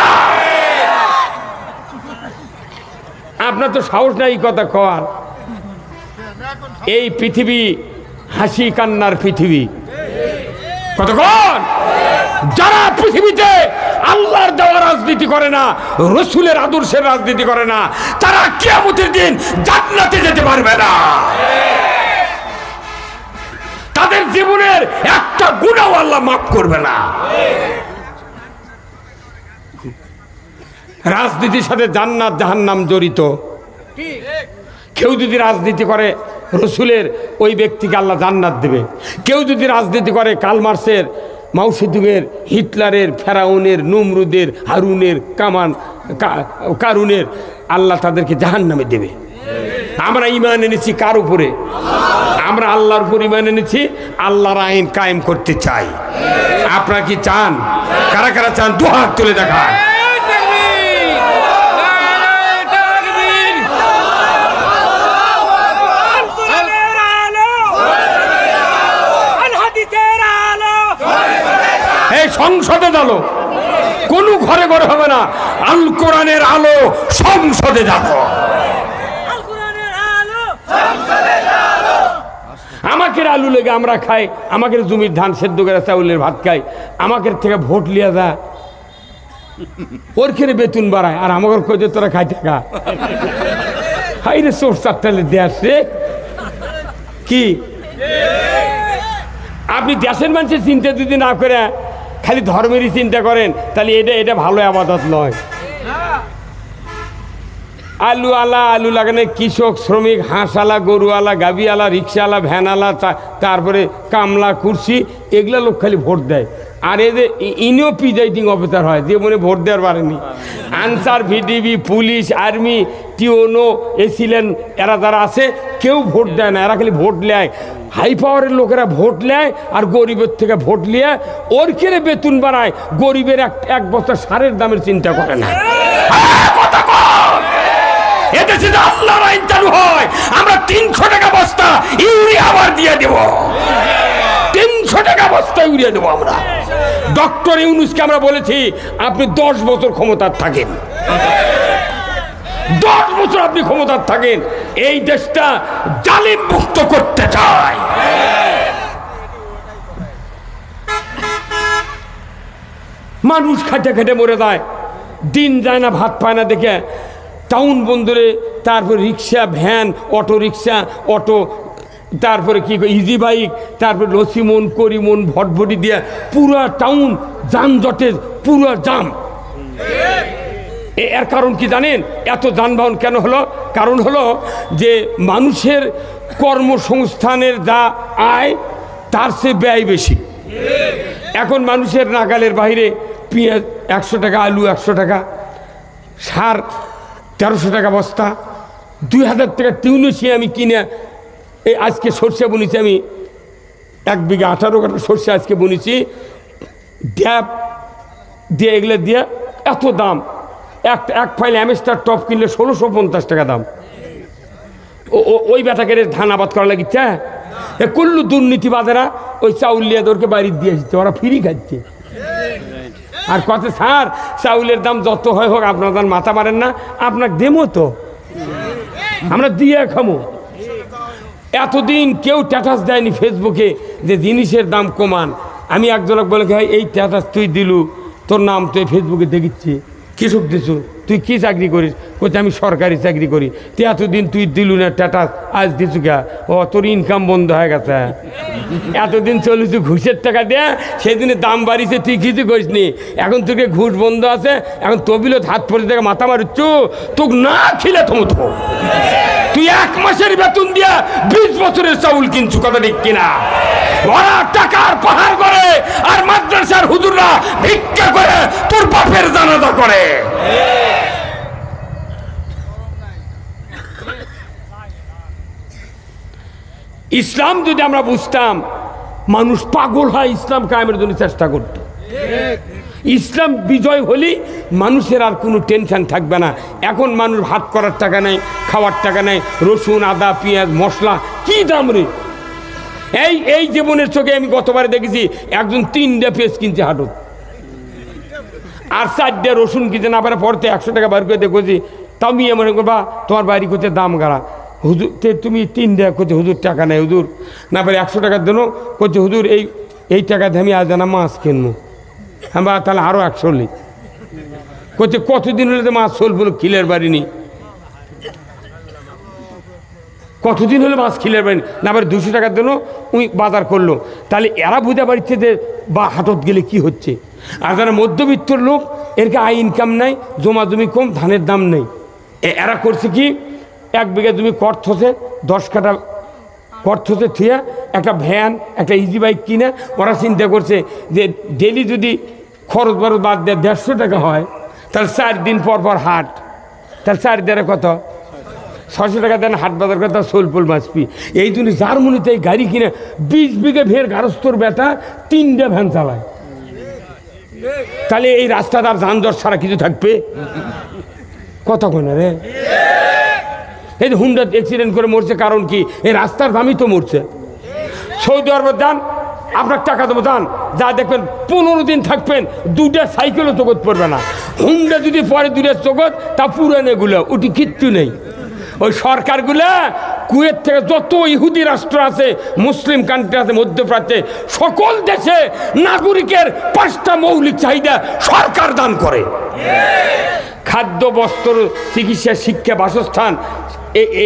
আপনার তো সাহস নাই কথা কওয়ার। এই পৃথিবী হাসি কান্নার পৃথিবী। কতক্ষণ যারা পৃথিবীতে আল্লাহর দেওয়া রাজনীতি করে না, রসুলের আদর্শের রাজনীতি করে না, তারা কিয়ামতের দিন জান্নাতে যেতে পারবে না। তাদের জীবনের একটা গুনাহ আল্লাহ মাফ করবে না। রাজনীতির সাথে জান্নাত জাহান্নাম জড়িত। কেউ যদি রাজনীতি করে রসুলের, ওই ব্যক্তিকে আল্লাহ জান্নাত দেবে। কেউ যদি রাজনীতি করে কার্ল মার্ক্সের, মাওসেতুংয়ের, হিটলারের, ফেরাউনের, নমরুদের, হারুনের, কারুনের, আল্লাহ তাদেরকে জাহান্নামে দেবে। আমরা ঈমান এনেছি কার উপরে? আমরা আল্লাহর উপর ঈমান এনেছি। আল্লাহর আইন কায়েম করতে চাই। আপনারা কি চান? কারা কারা চান? 2 হাত তুলে দেখান। এই সংসদে আলো কোন ঘরে ঘরে হবে না, আল কোরআনের আলো সংসদে যাব। আমাকে আলু লেগে আমরা খাই, আমাকে জমির ধান সেদ্ধ করে চাউলের ভাত খাই, আমাকে থেকে ভোট লিয়া যা, ওর খেয়ে বেতন বাড়ায়, আর আমাকে কইতে তোরা খাই থাকা। হাই রে চোর চারটালে দেশ রে। কি আপনি দেশের মানুষের চিন্তা যদি না করে খালি ধর্মেরই চিন্তা করেন, তাহলে এটা ভালো আবাদত নয়। আলু আলা, আলু লাগানে কৃষক, শ্রমিক, হাঁসওয়ালা, গরুওয়ালা, গাবিওয়ালা, রিক্সাওয়ালা, ভ্যানওয়ালা, তারপরে কামলা, কুর্সি, এগুলা লোক খালি ভোট দেয়। আর এদের ইনিও প্রিজাইডিং অফিসার হয়, যে মনে ভোট দেওয়ার পারেনি। আনসার, ভিডিবি, পুলিশ, আর্মি, টিওনো, এসিলেন, এরা যারা আছে কেউ ভোট দেয় না, এরা খালি ভোট নেয়। হাই পাওয়ারের লোকেরা ভোট নেয় আর গরিবের থেকে ভোট নিয়ে ওর খেলে বেতন বাড়ায়, গরিবের এক বস্তা সারের দামের চিন্তা করে না। এদেশে আল্লাহর আইন চালু হয়, আমরা 300 টাকা বস্তা ইউরিয়া আবার দিয়ে দেব, 300 টাকা বস্তা ইউরিয়া দেবো আমরা। ডক্টর ইউনূসকে আমরা বলেছি আপনি 10 বছর ক্ষমতার থাকেন, 10 বছর আপনি ক্ষমতার থাকেন, এই দেশটা জালিম মুক্ত করতে চায়। মানুষ খেটে খেটে মরে যায়, দিন যায় না, ভাত পায় না দেখে টাউন বন্দরে, তারপর রিক্সা, ভ্যান, অটো রিক্সা, অটো, তারপরে কি ইজি বাইক, তারপরে লসিমন, করিমন, ভটভটি দিয়ে পুরো টাউন যানজটের পুরো জাম। এর কারণ কি জানেন? এত যানবাহন কেন হলো? কারণ হলো যে মানুষের কর্মসংস্থানের যা আয় তার চেয়ে ব্যয় বেশি। এখন মানুষের নাগালের বাইরে পেঁয়াজ 100 টাকা, আলু 100 টাকা, সার 1300 টাকা বস্তা, 2000 টাকা টিউনিশিয়া আমি কিনে এই আজকে সর্ষে বুনেছি, আমি 1 বিঘা 18 কাঠা সর্ষে আজকে বুনেছি, ড্যাপ দিয়ে এগুলো দিয়ে এত দাম। এক ফাইল অ্যামেস্টার টপ কিনলে 1650 টাকা দাম। ওই বেটাকে ধান আবাদ করা লাগিচ্ছে, কুল্লু দুর্নীতিবাদেরা ওই চাউল লিয়ে ওদেরকে বাড়ি দিয়ে আসছে, ওরা ফ্রি খাচ্ছে। আর কত স্যার চাউলের দাম যত হয় হোক আপনার মাথা মারেন না, আপনাকে দেবো তো, আমরা দিয়ে খামো। এতদিন কেউ স্ট্যাটাস দেয়নি ফেসবুকে যে জিনিসের দাম কমান। আমি একজনক বলে ভাই এই স্ট্যাটাস তুই দিলু, তোর নাম তুই ফেসবুকে দেখিচ্ছি, কৃষক দিছু, তুই কি চাকরি করিস? কোথায়? আমি সরকারি চাকরি করি। তুই এতদিন তুই দিলু না স্ট্যাটাস, আজ দিছু কে? ও তোর ইনকাম বন্ধ হয়ে গেছে, এতদিন চলিছু ঘুষের টাকা দেয়া, সেদিনে দাম বাড়িছে তুই কিছু করিস নি, এখন তোকে ঘুষ বন্ধ আছে, এখন তবিলত হাত পরে থেকে মাথা মারুচ্ছু, তোকে না খিলে থমতো। তুই 1 মাসের বেতন দিয়া 20 বছরের চাউল কিনছু, কথা ঠিক কিনা? ওরা টাকার পাহাড় করে আর মাদ্রাসার হুজুররা ভিক্ষা করে তোর বাপের জানাজা করে। ইসলাম যদি আমরা বুঝতাম, মানুষ পাগল হয় ইসলাম কায়েমের জন্য চেষ্টা করত। ইসলাম বিজয় হলে মানুষের আর কোনো টেনশন থাকবে না। এখন মানুষ হাত করার টাকা নেই, খাওয়ার টাকা নেই, রসুন, আদা, পেঁয়াজ, মশলা কি দাম রে! এই জীবনের চোখে আমি গতবারে দেখেছি একজন 3টা পেঁয়াজ কিনছে হাটত, আর 4টা রসুন কিনছে না পারে, পড়তে 100 টাকা বার করে দেখছি। তাও আমি মনে করবা তোমার বাড়ি করতে দাম গাড়া, হুজুর তুমি 3টা করছে, হুজুর টাকা নেই, হুজুর না পারে 100 টাকা দেন, করছে হুজুর এই টাকা দিয়ে আমি আজ জানা মাছ কিনবো। হ্যাঁ তাহলে আরও 100 লি করছে, কতদিন হলে মাছ চলবো, খিলের বাড়ি নি, কতদিন হলে মাছ খিলের বাড়ি না পারে 200 টাকা দেন, উই বাজার করলো। তাহলে এরা বুঝতে পারছে যে বা হাটত গেলে কি হচ্ছে। আর যারা মধ্যবিত্তর লোক, এরকে আয় ইনকাম নাই, জমা জমি কম, ধানের দাম নেই, এরা করছে কি 1 বিঘা জমি কর্থছে, 10 কাঠা কর্থছে থুয়া একটা ভ্যান, একটা ইজি বাইক কিনে ওরা চিন্তা করছে যে ডেলি যদি খরচ বরচ বাদ দেয় 150 টাকা হয়, তাহলে 4 দিন পর পর হাট, তাহলে 4 দিনে কত 600 টাকা দেন, হাট বাজার করে তার সোলপোল মাছপি। এই জন্য জার্মানিতে এই গাড়ি কিনে 20 বিঘা ভের গারস্থর বেটা 3টা ভ্যান চালায়। তাহলে এই রাস্তাটার যানজট ছাড়া কিছু থাকবে কতক্ষণ রে? এই যে হুন্ডা অ্যাক্সিডেন্ট করে মরছে, কারণ কি? এই রাস্তার দামই তো মরছে। সৌদি আরবে যান, আপনার টাকা দেবো, যান, যা দেখবেন 15 দিন থাকবেন, 2টা সাইকেলও জগৎ পড়বে না। হুন্ডা যদি পরে 2টা জগৎ, তা পুরানেগুলো উঠি কিচ্ছু নেই। ওই সরকারগুলা কুয়েত থেকে যত ইহুদি রাষ্ট্র আছে, মুসলিম কান্ট্রি আছে মধ্যপ্রাচ্যে, সকল দেশে নাগরিকের 5টা মৌলিক চাহিদা সরকার দান করে। খাদ্য, বস্ত্র, চিকিৎসা, শিক্ষা, বাসস্থান,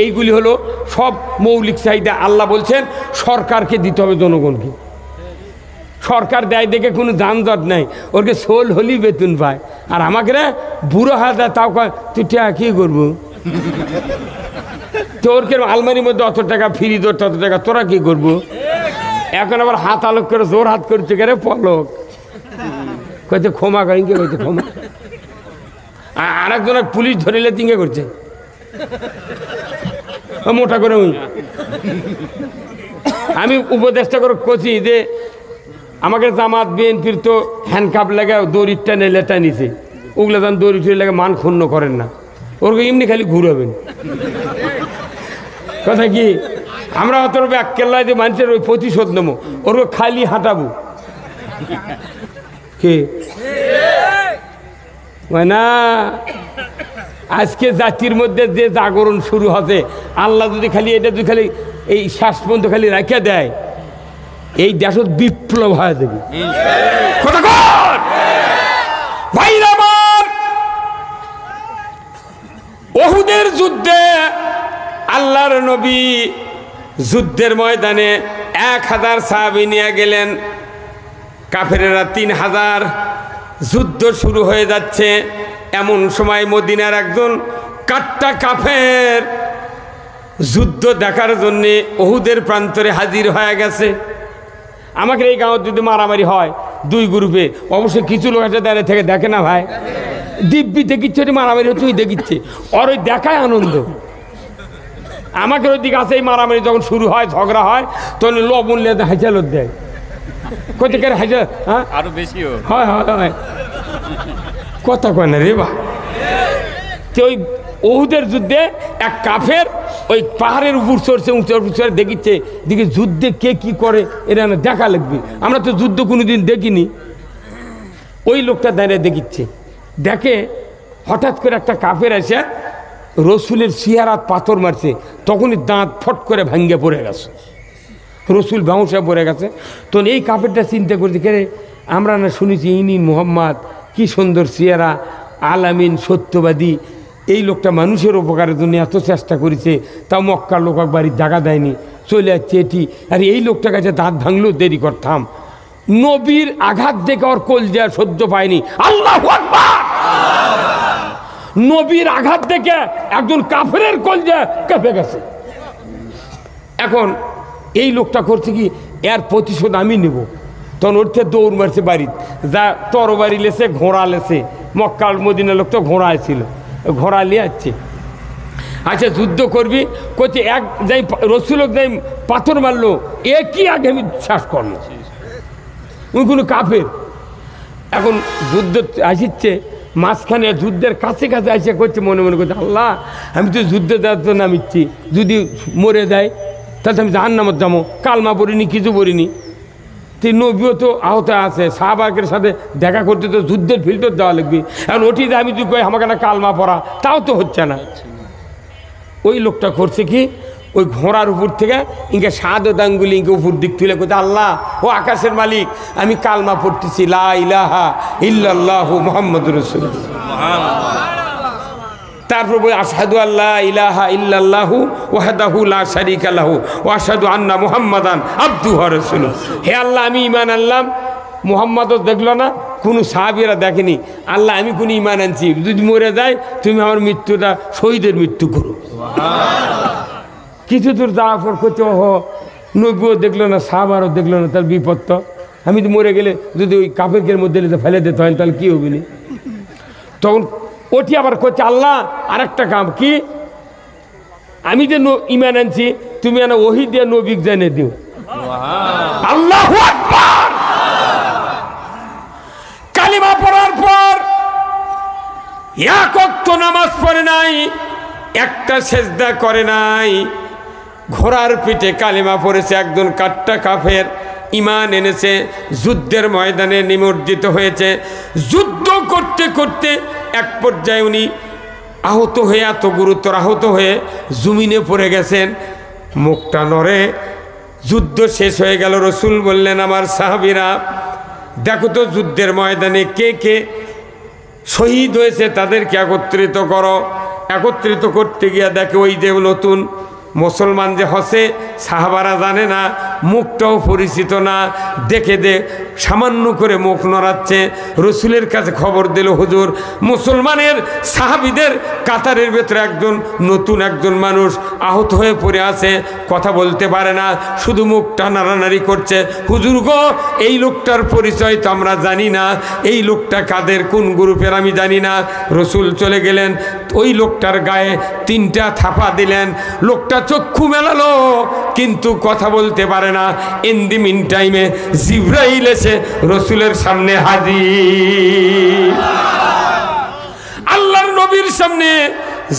এইগুলি হলো সব মৌলিক চাহিদা। আল্লাহ বলছেন সরকারকে দিতে হবে জনগণকে। সরকার দেয় দেখে কোনো যানজট নাই, ওরকে সোল হলি বেতন পায়। আর আমাকে রে বুড়ো হাত তাও কয় তুই টাকা কী করবো, তোর কে আলমারির মধ্যে অত টাকা, ফ্রিজ তত টাকা, তোরা কি করবো? এখন আবার হাত আলোক করে জোর হাত করছে কে রে পলক, কইতে ক্ষমা করেন, কে কইতে ক্ষমা। আর একজনের পুলিশ ধরিলে তিঙ্গে করছে মোটা করে। আমি উপদেষ্টা করে কছি যে আমাকে জামাত বিএনপির তো হ্যান্ডকাপ লাগে, দড়িটা নেলে টানিছে, ওগুলো যেন দড়ি টড়ি লাগে মান ক্ষুণ্ণ করেন না, ওরকে এমনি খালি ঘুরাবেন। কথা কি, আমরা অত এক কেল্লায় যে মানুষের ওই প্রতিশোধ নেবো, ওরকে খালি হাঁটাবো কে না। আজকে জাতির মধ্যে যে জাগরণ শুরু হবে, আল্লাহ যদি খালি এটা যদি খালি এই শ্বাস পর্যন্ত খালি রেখে দেয়, এই দেশত বিপ্লব হয়ে যাবে। ওহুদের যুদ্ধে আল্লাহর নবী যুদ্ধের ময়দানে 1000 সাহাবী নিয়ে গেলেন, কাফেরেরা 3000। যুদ্ধ শুরু হয়ে যাচ্ছে, এমন সময় মদিনার একজন কাট্টা কাফের যুদ্ধ দেখার জন্যে ওহুদের প্রান্তরে হাজির হয়ে গেছে। আমাকে এই গাঁৱত যদি মারামারি হয় 2 গ্রুপে, অবশ্যই কিছু লোক আছে দাঁড়িয়ে থেকে দেখে না ভাই, দিব্যি দেখিচ্ছে মারামারি হচ্ছে, তুই দেখিচ্ছে, ওর ওই দেখায় আনন্দ। আমাকে ওই দিকে আছে, এই মারামারি যখন শুরু হয়, ঝগড়া হয়, তখন লবণ লেদা হাইচালত দেয়, কোথাকার হাইচা, হ্যাঁ আরো বেশি হয় হয় কথা কয় না রে বা। ওই ওহুদের যুদ্ধে এক কাফের ওই পাহাড়ের উপর চড়ছে, উঁচু দেখিচ্ছে, দিকে যুদ্ধে কে কি করে এটা না দেখা লাগবে, আমরা তো যুদ্ধ কোনোদিন দেখিনি। ওই লোকটা দাঁড়িয়ে দেখিচ্ছে, দেখে হঠাৎ করে একটা কাফের এসে রসুলের চেহারাত পাথর মারছে, তখনই দাঁত ফট করে ভাঙ্গে পড়ে গেছে, রসুল বাউঁসা পড়ে গেছে। তখন এই কাফেরটা চিন্তা করছে, কে আমরা না শুনেছি ইনি মোহাম্মদ, কি সুন্দর চেহারা, আলামিন, সত্যবাদী, এই লোকটা মানুষের উপকারের জন্য এত চেষ্টা করেছে, তাও মক্কার লোক বাড়ির জায়গা দেয়নি, চলে যাচ্ছে এটি। আর এই লোকটার কাছে দাঁত ভাঙলেও দেরি করতাম। নবীর আঘাত দেখে ওর কলজা সহ্য পায়নি, আল্লাহু আকবার। নবীর আঘাত দেখে একজন কাফেরের কলজা কেঁপে গেছে। এখন এই লোকটা করছে কি, এর প্রতিশোধ আমি নেব। তখন ওর থেকে দৌড় মারছে বাড়ির, যা তরবারি লেছে, ঘোড়া লেছে, মক্কার মদিনার লোক তো ঘোড়া ছিল, ঘোড়া নিয়ে আসছে। আচ্ছা যুদ্ধ করবি করছে, এক যাই রসুলক যাই পাথর মারলো, একই আগে আমি শ্বাস করলো, ওই কোনো কাফের। এখন যুদ্ধ আসিচ্ছে, মাঝখানে যুদ্ধের কাছে কাছে আসে করছে, মনে মনে করছে আল্লাহ আমি তো যুদ্ধে দেওয়ার জন্য নামিচ্ছি, যদি মরে যায় তাহলে আমি জাহান্নামত যাবো, কালমা পড়িনি, কিছু পড়িনি। তুই নবীও তো আহত আছে, সাহাবাকের সাথে দেখা করতে তো যুদ্ধের ফিল্টার দেওয়া লাগবে। এখন ওটিতে আমি তুই কই আমাকে না কালমা পড়া, তাও তো হচ্ছে না। ওই লোকটা করছে কি, ওই ঘোড়ার উপর থেকে ইনকে 7 আঙ্গুলি ইনকে উপর দিক তুলে কোথায়, আল্লাহ ও আকাশের মালিক, আমি কালমা পড়তেছি, লা ইলাহা ইল্লাল্লাহু মুহাম্মাদুর রাসূলুল্লাহ। তারপর বলি আশহাদু আল্লা ইলাহা ইল্লাল্লাহু ওয়াহদাহু লা শারীকা লাহু ওয়া আশহাদু আন্না মুহাম্মাদান আবদুহু ওয়া রাসূলুহু। হে আল্লাহ, আমি ঈমান আনলাম, মুহাম্মাদও দেখলো না, কোনো সাহাবীরা দেখেনি, আল্লাহ আমি কোনো ঈমান আনছি, যদি মরে যায় তুমি আমার মৃত্যুটা শহীদের মৃত্যু করো। কিছু দূর যাওয়ার পর করতে, ওহো নবীও দেখলো না, সাহাবারও দেখলো না, তার বিপদ তো, আমি তো মরে গেলে যদি ওই কাফেরদের মধ্যে ফেলে দিতে হয় তাহলে কী হবে না। তখন ওটি আবার করছে, আল্লাহ আরেকটা কাম কি, আমি যে ঈমান আনছি তুমি না ওহী দিয়ে নবীকে জানিয়ে দিও। আল্লাহু আকবার। কালিমা পড়ার পর এক ওয়াক্ত নামাজ পড়ে নাই, একটা সেজদা করে নাই, ঘোড়ার পিঠে কালিমা পড়েছে, একজন কাট্টা কাফের ঈমান এনেছে, যুদ্ধের ময়দানে নিমজ্জিত হয়েছে। যুদ্ধ করতে করতে এক পর্যায়ে উনি আহত হয়ে, এত গুরুতর আহত হয়ে জমিনে পড়ে গেছেন। মুখটা নড়ে। যুদ্ধ শেষ হয়ে গেল। রসুল বললেন, আমার সাহাবীরা দেখো তো যুদ্ধের ময়দানে কে কে শহীদ হয়েছে তাদেরকে একত্রিত করো। একত্রিত করতে গিয়া দেখে ওই যে নতুন মুসলমান যে হসে, সাহাবারা জানে না, মুখটাও পরিচিত না, দেখে সামান্য করে মুখ নড়াচ্ছে। রসুলের কাছে খবর দিল, হুজুর মুসলমানের সাহাবীদের কাতারের ভেতরে নতুন একজন মানুষ আহত হয়ে পড়ে আছে, কথা বলতে পারে না, শুধু মুখটা নাড়ানাড়ি করছে। হুজুর গো, এই লোকটার পরিচয় তো আমরা জানি না, এই লোকটা কাদের কোন গ্রুপের আমি জানি না। রসুল চলে গেলেন, ওই লোকটার গায়ে 3টা থাপা দিলেন। লোকটা চক্ষু মেলালো কিন্তু কথা বলতে পারে না। ইন দি মিন টাইমে জিবরাইল এসে রসুলের সামনে হাজির। আল্লাহর নবীর সামনে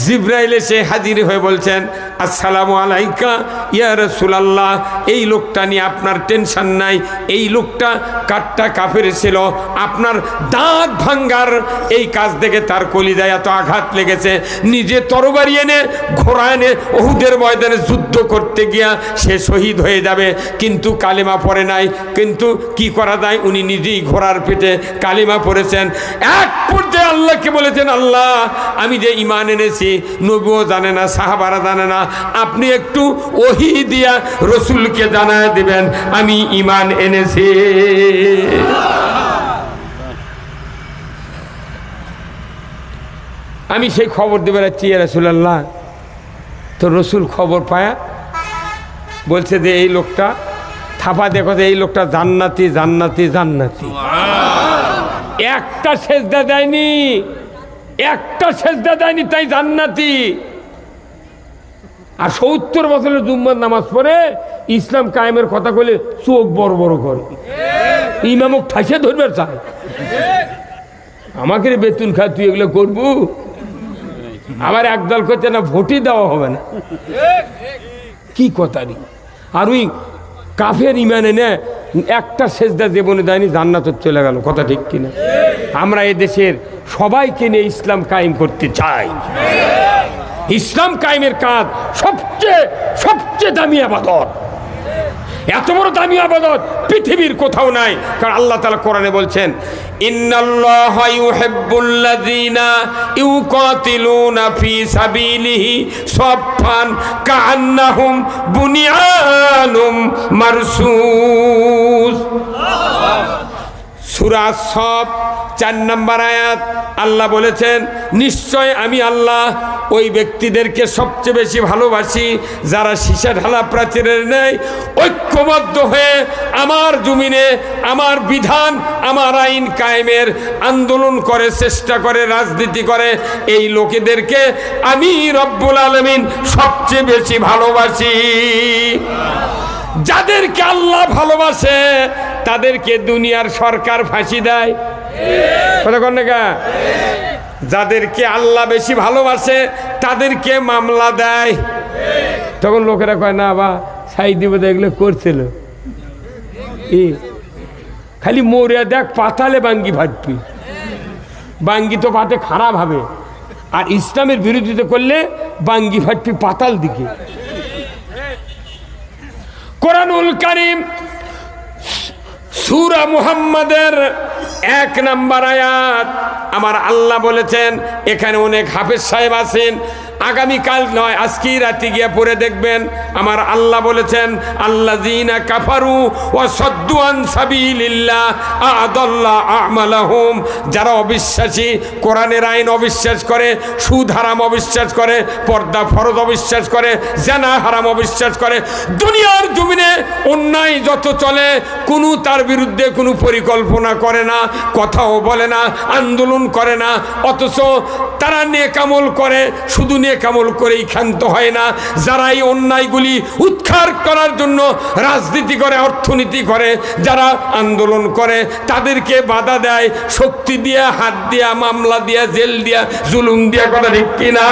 জিবরাইল এসে হাজির হয়ে বলছেন, আসসালামু আলাইকা ইয়া রাসূলুল্লাহ, এই লোকটা নিয়ে আপনার টেনশন নাই, এই লোকটা কাটটা কাফের ছিল, আপনার দাঁত ভাঙ্গার এই কাজ দেখে তার কলিজায় এত আঘাত লেগেছে, নিজে তরবারি এনে ঘোড়া এনে উহুদের ময়দানে যুদ্ধ করতে গিয়া সে শহীদ হয়ে যাবে, কিন্তু কালিমা পড়ে নাই। কিন্তু কি করা যায়, উনি নিজেই ঘোড়ার পেটে কালিমা পড়েছেন। এক পর্যায়ে আল্লাহকে বলেছেন, আল্লাহ আমি যে ঈমান এনেছি নবীও জানে না, সাহাবারা জানে না, আপনি একটু ওহী দিয়া রসুলকে জানায় দিবেন আমি ঈমান এনেছি। আমি সেই খবর দেবে যাচ্ছি, ইয়া রাসূলুল্লাহ। তো রসুল খবর পায়া বলছে যে এই লোকটা থাপা দেখো, এই লোকটা জান্নাতি জান্নাতি জান্নাতি। একটা সেজদা দেয়নি, একটা সেজদা দেয়নি, তাই জান্নাতি। আর 70 বছরের জুম্মার নামাজ পড়ে ইসলাম কায়েমের কথা বলে চোখ বড় বড় করে, ইমামক ঠাসে ধরবে চায়। আমাকে বেতন খায়, তুই এগুলো করবো? আবার একদল করছে না, ভোটই দেওয়া হবে না। কি কথা রে! আর ওই কাফের ইমানে নে একটা সেজদা জীবনে দেয়নি, জান্নাতে চলে গেল। কথা ঠিক কিনা? আমরা এদেশের সবাইকে নিয়ে ইসলাম কায়েম করতে চাই। ইসলাম কায়েমের কাজ সবচেয়ে সবচেয়ে দামি আবাদত। এত বড় দামি আবাদত পৃথিবীর কোথাও নাই। কারণ আল্লাহ তাআলা কোরআনে বলছেন, ইন্নাল্লাহা ইউহিব্বুল্লাযীনা ইউকাতিলুনা ফী সাবিলিহি সাফফান কাআন্নাহুম বুনিয়ানুম মারসুস। সূরা সফ 4 নম্বর আয়াত আল্লাহ বলেছেন, নিশ্চয় আমি আল্লাহ ওই ব্যক্তিদেরকে সবচেয়ে বেশি ভালোবাসি যারা সীসা ঢালা প্রাচীরের ন্যায় ঐক্যবদ্ধ হয়ে আমার জমিনে আমার বিধান আমার আইন কায়েমের আন্দোলন করে, চেষ্টা করে, রাজনীতি করে। এই লোকেদেরকে আমি রব্বুল আলামিন সবচেয়ে বেশি ভালোবাসি। যাদেরকে আল্লাহ ভালোবাসে তাদেরকে দুনিয়ার সরকার ফাঁসি দেয়। কথা কন না? যাদেরকে আল্লাহ বেশি ভালোবাসে তাদেরকে মামলা দেয়। তখন লোকেরা কয়, না বা সাই দিব, এগুলো করছিল খালি মরিয়া দেখ, পাতালে বাঙ্গি ভাটবি। বাঙ্গি তো পাতে খারাপ হবে, আর ইসলামের বিরোধিতা করলে বাঙ্গি ফাটবি পাতাল দিকে। কোরআনুল কারীম সূরা মুহাম্মাদের 1 নম্বর আয়াত আমার আল্লাহ বলেছেন, এখানে অনেক হাফেজ সাহেব আছেন, আগামীকাল নয় আজকেই রাতে গিয়ে পড়ে দেখবেন। আমার আল্লাহ বলেছেন, আল্লাযীনা কাফারু ওয়া সাদ্দু আন সাবিলিল্লাহ আ'দাল্লা আমালাহুম। যারা অবিশ্বাসী, কোরআনের আইন অবিশ্বাস করে, সুদ হারাম অবিশ্বাস করে, পর্দা ফরজ অবিশ্বাস করে, জিনা হারাম অবিশ্বাস করে, দুনিয়ার জমিনে অন্যায় যত চলে কোনো তার বিরুদ্ধে কোনো পরিকল্পনা করে না, কথাও বলে না, আন্দোলন করে না, অথচ তারা নেক আমল করে, শুধু নেক আমল করেই ক্ষান্ত হয় না। যারা এই অন্যায়গুলি উৎখাত করার জন্য রাজনীতি করে, অর্থনীতি করে, যারা আন্দোলন করে, তাদেরকে বাধা দেয় শক্তি দিয়া, হাত দিয়া, মামলা দিয়া, জেল দিয়া, জুলুম দিয়া। কথা ঠিক কিনা?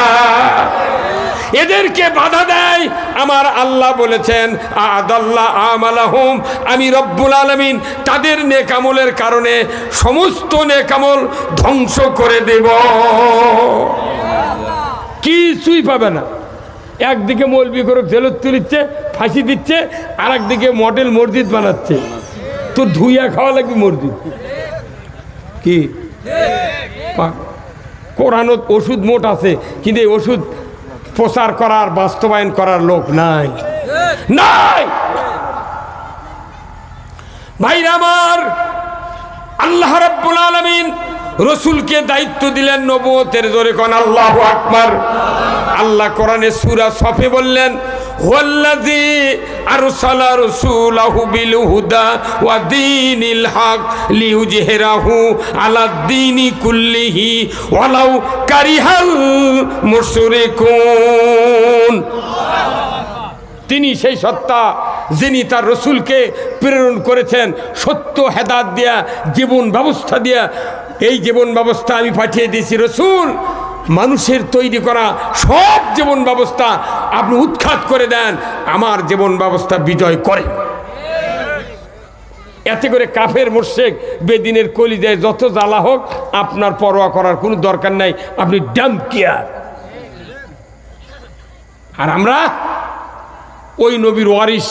এদেরকে বাধা দেয়। আমার আল্লাহ বলেছেন, আ'দাল্লাহ আমালাহুম, আমি রব্বুল আলামিন তাদের নেক আমলের কারণে সমস্ত নেক আমল ধ্বংস করে দেব, কিছুই পাবে না। একদিকে মৌলবি করে জেলত তুলিচ্ছে, ফাঁসি দিচ্ছে, আর একদিকে মডেল মসজিদ বানাচ্ছে। তো ধুইয়া খাওয়া লাগবে মসজিদ কি? কোরআনত ওষুধ মোট আছে, কিন্তু এই ওষুধ প্রচার করার বাস্তবায়ন করার লোক নাই নাই। ভাইরা আমার, আল্লাহ রাব্বুল আলামিন রসুলকে দায়িত্ব দিলেন নবুয়তের। জোরে কোন আল্লাহু আকবার। আল্লাহ কোরআনে সূরা সফে বললেন, হুয়াল্লাযী আরসালা রাসূলাহু বিল হুদা ওয়া দীনিল হক লিইয়ুযহিরাহু আলাদ-দীনি কুল্লিহি ওয়ালাউ কারিহাল মুশরিকুন। তিনি সেই সত্তা যিনি তার রসুলকে প্রেরণ করেছেন সত্য হেদায়েত দিয়া, জীবন ব্যবস্থা দিয়া। এই জীবন ব্যবস্থা আমি পাঠিয়ে দিয়েছি রসুল, মানুষের তৈরি করা সব জীবন ব্যবস্থা আপনি উৎখাত করে দেন, আমার জীবন ব্যবস্থা বিজয় করে। এতে করে কাফের মুশরিক বেদিনের কলিজায় যত জ্বালা হোক আপনার পরোয়া করার কোনো দরকার নাই, আপনি ড্যাম কেয়ার। আর আমরা ওই নবীর ওয়ারিস,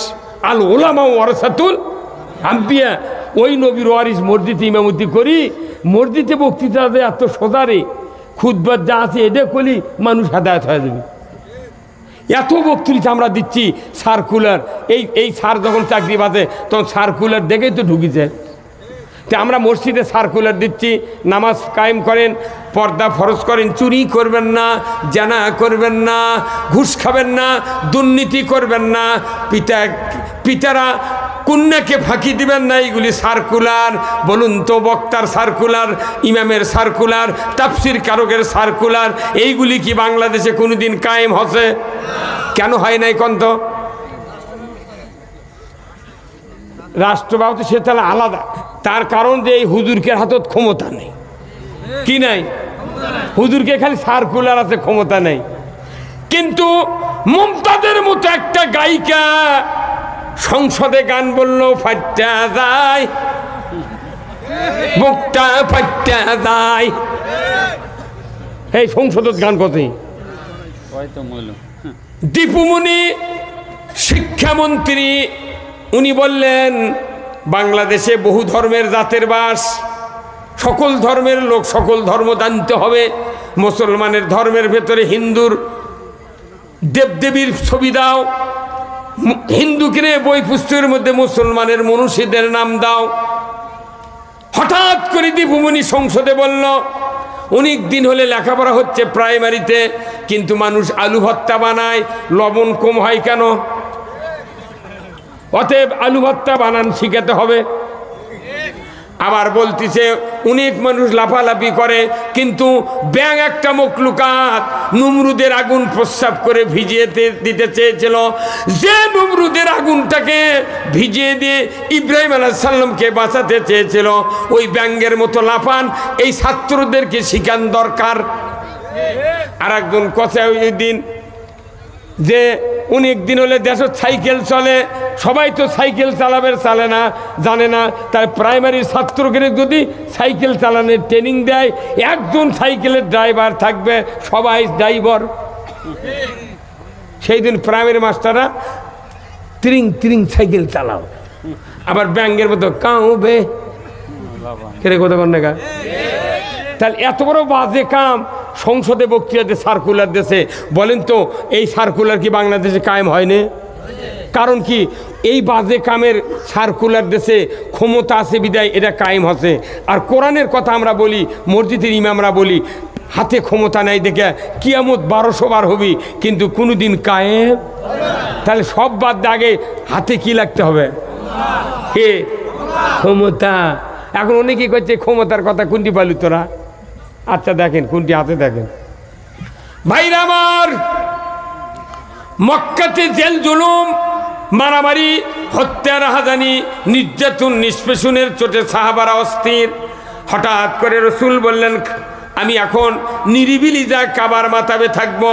আল উলামা ওয়ারাসাতুল আম্বিয়া, ওই নবীর ওয়ারিস মসজিদে ইমামতি করি। মসজিদে বক্তৃতা দেয় এত সোজারে, খুতবার যা আছে এটা করি মানুষ হেদায়েত হয়ে যাবে। এত বক্তৃতা আমরা দিচ্ছি, সার্কুলার। এই স্যার যখন চাকরি বাজে তখন সার্কুলার দেখেই তো ঢুকিছে। তো আমরা মসজিদে সার্কুলার দিচ্ছি, নামাজ কায়েম করেন, পর্দা ফরজ করেন, চুরি করবেন না, জানা করবেন না, ঘুষ খাবেন না, দুর্নীতি করবেন না, পিতারা কন্যাকে ফাঁকি দিবেন না। এইগুলি সার্কুলার। বলুন তো, বক্তার সার্কুলার, ইমামের সার্কুলার, তাফসির কারকের সার্কুলার, এইগুলি কি বাংলাদেশে কোনোদিন কায়েম হচ্ছে? কেন হয় নাই কন্ত? রাষ্ট্র ব্যবস্থা সে তাহলে আলাদা। তার কারণ যে এই হুজুরকে হাতত ক্ষমতা নেই। কি নাই? হুজুরকে খালি সার্কুলার আছে, ক্ষমতা নেই। কিন্তু মুমতাজের মতো একটা গায়িকা সংসদে গান বললো ফাইটা যায়, মুখটা ফাইটা যায়। এই সংসদত গান কতই। দীপুমণি শিক্ষামন্ত্রী উনি বললেন, বাংলাদেশে বহু ধর্মের জাতের বাস, সকল ধর্মের লোক সকল ধর্ম জানতে হবে। মুসলমানের ধর্মের ভেতরে হিন্দুর দেবদেবীর ছবি দাও, হিন্দুকে বই পুস্তকের মধ্যে মুসলমানের মনীষীদের নাম দাও। হঠাৎ করে দীপুমণি সংসদে বলল, অনেক দিন হলে লেখাপড়া হচ্ছে প্রাইমারিতে, কিন্তু মানুষ আলু ভর্তা বানায়, লবণ কম হয় কেন? অতএব আলু ভর্তা বানান শিখাতে হবে। আবার বলতেছে অনেক মানুষ লাফালাফি করে, কিন্তু ব্যাং একটা মখলুকাত নমরুদের আগুন প্রস্রাব করে ভিজিয়ে দিতে চেয়েছিল। যে নমরুদের আগুনটাকে ভিজিয়ে দিয়ে ইব্রাহিম আলাইহিস সালামকে বাঁচাতে চেয়েছিল, ওই ব্যাঙ্গের মতো লাফান এই ছাত্রদেরকে শিখান দরকার। আর একজন কথা ওই দিন যে অনেক দিন হলে দেশের সাইকেল চলে, সবাই তো সাইকেল চালাবে, চালে না, জানে না। তাই প্রাইমারির ছাত্রকে যদি সাইকেল চালানোর ট্রেনিং দেয়, একজন সাইকেলের ড্রাইভার থাকবে, সবাই ড্রাইভার। সেই দিন প্রাইমারি মাস্টাররা ত্রিং ত্রিং সাইকেল চালাও, আবার ব্যাঙ্গের মতো কাউ বে কেরে কথা কন না। তাহলে এত বড় বাজে কাম সংসদে বক্তৃতাতে সার্কুলার দেশে। বলেন তো, এই সার্কুলার কি বাংলাদেশে কায়েম হয়নি? কারণ কি, এই বাজে কামের সার্কুলার দেশে ক্ষমতা আছে বিদায় এটা কায়েম হচ্ছে। আর কোরআনের কথা আমরা বলি, মসজিদের ইমামরা বলি, হাতে ক্ষমতা নাই দেখে কিয়ামত 1200 বার হবি, কিন্তু কোনোদিন কায়েম। তাহলে সব বাদ আগে হাতে কি লাগতে হবে? হে ক্ষমতা। এখন অনেকেই করছে ক্ষমতার কথা, কোনটি পালু তোরা? আচ্ছা দেখেন কোনটি হাতে, দেখেন ভাইরা আমার। মক্কাতে জেল জুলুম, মারামারি, হত্যা, রাহাজানি, নির্যাতন, নিষ্পেষণের চোটে সাহাবারা অস্থির। হঠাৎ করে রসুল বললেন, আমি এখন নিরিবিলি যা কাবার মাথাবে থাকবো।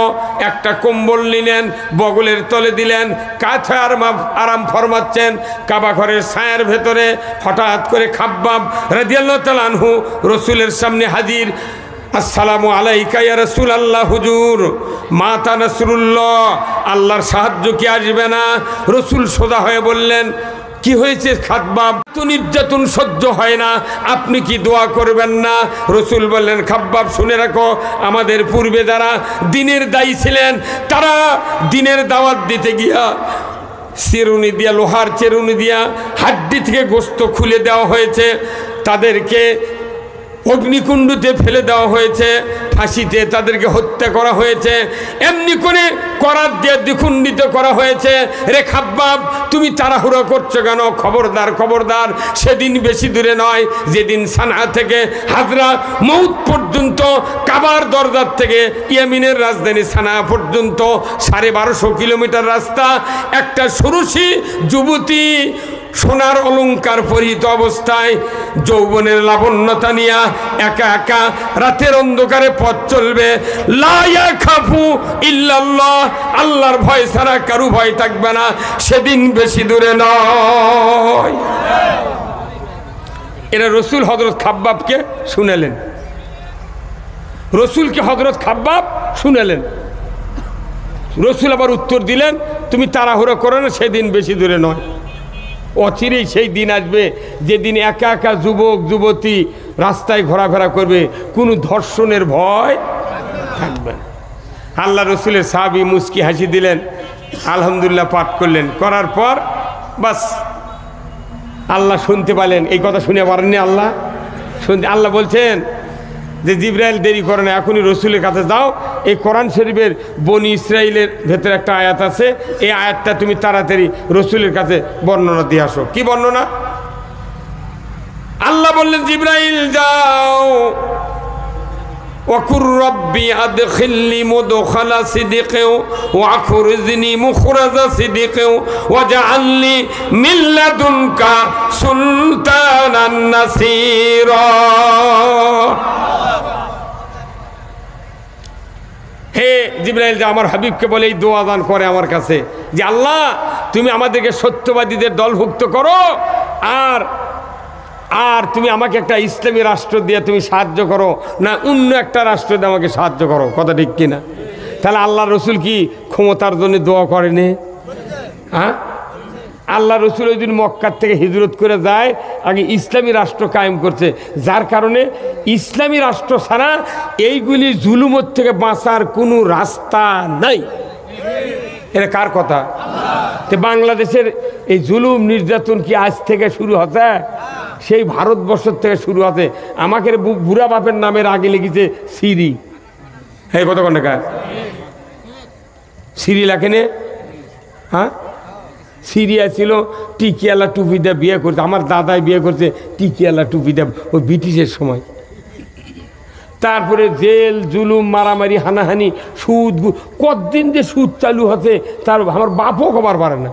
একটা কম্বল নিলেন, বগলের তলে দিলেন, কাছে আরাম ফরমাচ্ছেন কাবা ঘরের ছায়ার ভেতরে। হঠাৎ করে খাব্বাব রাদিয়াল্লাহু তাআলা আনহু রসুলের সামনে হাজির। আসসালামু আলাইকা ইয়া রাসূলুল্লাহ, হুজুর মাতা নাসরুল্লাহ, আল্লাহর সাহায্য কি আসবে না? রসুল সোজা হয়ে বললেন, কি হয়েছে খাব্বাব? তো নির্যাতন সহ্য হয় না, আপনি কি দোয়া করবেন না? রসুল বললেন, খাব্বাব শুনে রাখো, আমাদের পূর্বে যারা দ্বীনের দায়ী ছিলেন, তারা দ্বীনের দাওয়াত দিতে গিয়া চিরুনি দিয়া, লোহার চিরুনি দিয়া হাড্ডি থেকে গোস্ত খুলে দেওয়া হয়েছে, তাদেরকে অগ্নিকুণ্ডতে ফেলে দেওয়া হয়েছে, ফাঁসিতে তাদেরকে হত্যা করা হয়েছে, এমনি করে করাত দিয়ে দ্বিখণ্ডিত করা হয়েছে। রে খাব্বাব, তুমি তাড়াহুড়ো করছো কেন? খবরদার খবরদার, সেদিন বেশি দূরে নয়, যেদিন সানা থেকে হাজরা মউত পর্যন্ত, কাবার দরজার থেকে ইয়েমেনের রাজধানী সানা পর্যন্ত 1250 কিলোমিটার রাস্তা। একটা ষোড়শী যুবতী সোনার অলংকার পরিহিত অবস্থায়, যৌবনের লাবণ্যতা নিয়া একা একা রাতের অন্ধকারে পথ চলবে। লা ইয়াখাফু ইল্লাল্লাহ, আল্লাহর ভয় ছাড়া কারু ভয় থাকবে না, সেদিন বেশি দূরে নয়। এরা রসুল হযরত খাব্বাবকে শুনালেন, রসুলকে হযরত খাব্বাব শুনালেন। রসুল আবার উত্তর দিলেন, তুমি তাড়াহুড়ো করো না, সেদিন বেশি দূরে নয়। অচিরেই সেই দিন আসবে যেদিন একা একা যুবক যুবতী রাস্তায় ঘোরাফেরা করবে, কোনো ধর্ষণের ভয় থাকবে না। আল্লাহ রসুলের সাহাবী মুস্কি হাসি দিলেন, আলহামদুলিল্লাহ পাঠ করলেন, করার পর বাস আল্লাহ শুনতে পেলেন। এই কথা শুনে পারেননি আল্লাহ, শুনতে আল্লাহ বলছেন যে জিবরাইল দেরি করে না, এখনই রসুলের কাছে যাও। এই কোরআন শরীফের বনি ইসরাইলের ভেতরে একটা আয়াত আছে, এই আয়াতটা তুমি তাড়াতাড়ি রসুলের কাছে বর্ণনা দিয়ে আসো। কি বর্ণনা? আল্লাহ বললেন, জিবরাইল যাও, ওয়াকুর রব্বি আদখিলনি মুদখালা সিদকিন ওয়াখরিজনি মুখরাজা সিদকিন ওয়াজআলনি মিন লাদুনকা সুলতানান নাসীরা। হে জিবরাইল, যা আমার হাবিবকে বলে এই দোয়া দান করে আমার কাছে যে আল্লাহ তুমি আমাদেরকে সত্যবাদীদের দলভুক্ত করো, আর আর তুমি আমাকে একটা ইসলামী রাষ্ট্র দিয়ে তুমি সাহায্য করো না, অন্য একটা রাষ্ট্র দিয়ে আমাকে সাহায্য করো। কথা ঠিক কিনা? তাহলে আল্লাহ রসুল কি ক্ষমতার জন্য দোয়া করেনি? হ্যাঁ, আল্লাহ রসুল ওই দিন মক্কার থেকে হিজরত করে যায়, আগে ইসলামী রাষ্ট্র কায়েম করছে, যার কারণে ইসলামী রাষ্ট্র ছাড়া এইগুলি জুলুমের থেকে বাঁচার কোনো রাস্তা নাই। এটা কার কথা? তো বাংলাদেশের এই জুলুম নির্যাতন কি আজ থেকে শুরু হচ্ছে? সেই ভারতবর্ষের থেকে শুরু হচ্ছে। আমাকে বুড়া বাপের নামের আগে লিখেছে সিরি। হ্যাঁ, কত টাকা সিরি লেখেনে? হ্যাঁ, সিরিয়া ছিল টিকিয়ালা টুপি দিয়ে বিয়ে করছে, আমার দাদাই বিয়ে করছে টিকিয়ালা টুপি দিয়ে, ওই ব্রিটিশের সময়। তারপরে জেল, জুলুম, মারামারি, হানাহানি, সুদ, কতদিন যে সুদ চালু হচ্ছে তার আমার বাপও খবর পারে না।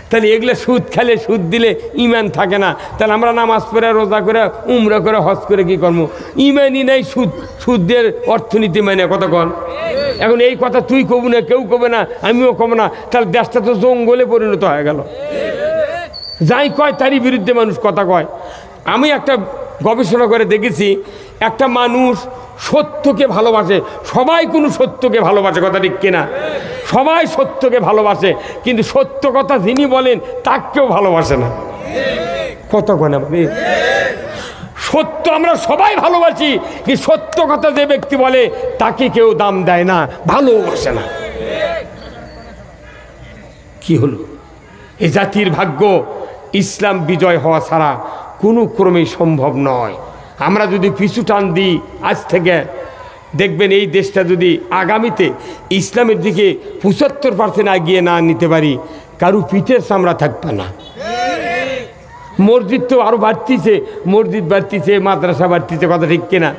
তাহলে এগুলো সুদ খেলে, সুদ দিলে ইমান থাকে না। তাহলে আমরা নামাজ পড়ে, রোজা করে, উমরা করে, হজ করে কি করবো? ইমানই নেই, সুদের অর্থনীতি মানে কত কন। এখন এই কথা তুই কব না, কেউ কবে না, আমিও কব না, তাহলে দেশটা তো জঙ্গলে পরিণত হয়ে গেল। যাই কয় তারই বিরুদ্ধে মানুষ কথা কয়। আমি একটা গবেষণা করে দেখেছি, একটা মানুষ সত্যকে ভালোবাসে, সবাই কোনো সত্যকে ভালোবাসে, কথা ঠিক কিনা? সবাই সত্যকে ভালোবাসে, কিন্তু সত্য কথা যিনি বলেন তাকেও ভালোবাসে না। কত কয় না? সত্য আমরা সবাই ভালোবাসি, কি সত্য কথা যে ব্যক্তি বলে তাকে কেউ দাম দেয় না, ভালোবাসে না। কি হলো? এই জাতির ভাগ্য ইসলাম বিজয় হওয়া ছাড়া কোনো ক্রমেই সম্ভব নয়। আমরা যদি পিছু টান দিই আজ থেকে, দেখবেন এই দেশটা যদি আগামীতে ইসলামের দিকে 75% এগিয়ে না নিতে পারি, কারু পিঠের চামড়া থাকবে না। মসজিদ তো আরও বাড়তিছে, মসজিদ বাড়তিছে, মাদ্রাসা বাড়তিছে, কথা ঠিক কিনা?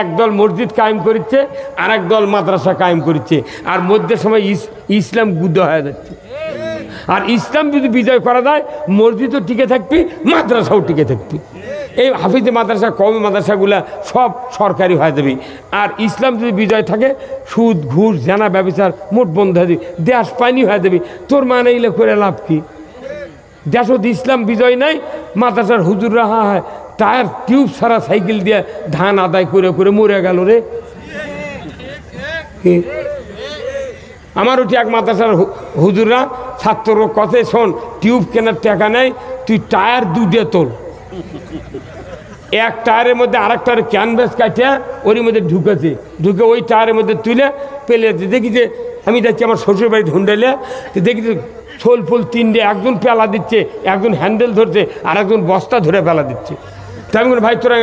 একদল মসজিদ কায়েম করছে, আর একদল মাদ্রাসা কায়েম করছে, আর মধ্যে সময় ইসলাম গুদ্ধ হয়ে যাচ্ছে। আর ইসলাম যদি বিজয় করা যায়, মসজিদও টিকে থাকবে, মাদ্রাসাও টিকে থাকবে। এই হাফিজে মাদ্রাসা, কওমি মাদ্রাসাগুলা সব সরকারি হয়ে যাবে। আর ইসলাম যদি বিজয় থাকে, সুদ, ঘুষ, জানা, ব্যবচার মোট বন্ধ হয়ে যাবে, দেশ পানি হয়ে যাবে। তোর মানে এগুলো করে লাভ কি? দেশত ইসলাম বিজয় নাই, মাদ্রাসার হুজুররা হয় টায়ার টিউব ছাড়া সাইকেল দিয়ে ধান আদায় করে করে মরে গেল রে। আমারও ঠিক মাদ্রাসার হুজুররা ছাত্র কথায় শোন, টিউব কেনার টাকা নেই, তুই টায়ার দুটে তোল, এক টায়ারের মধ্যে আরেক টায়ার ক্যানভাস কাটে ওর মধ্যে ঢুকে ওই টায়ারের মধ্যে তুলে পেলে দেখি যে আমি যাচ্ছি আমার শ্বশুর বাড়ি ঢুন্ডাইলে, দেখি যে ছোল ফুল তিনটে, একজন পেলা দিচ্ছে, একজন হ্যান্ডেল ধরছে, আর একজন বস্তা ধরে পেলা দিচ্ছে। তাই আমি ভাই তোরা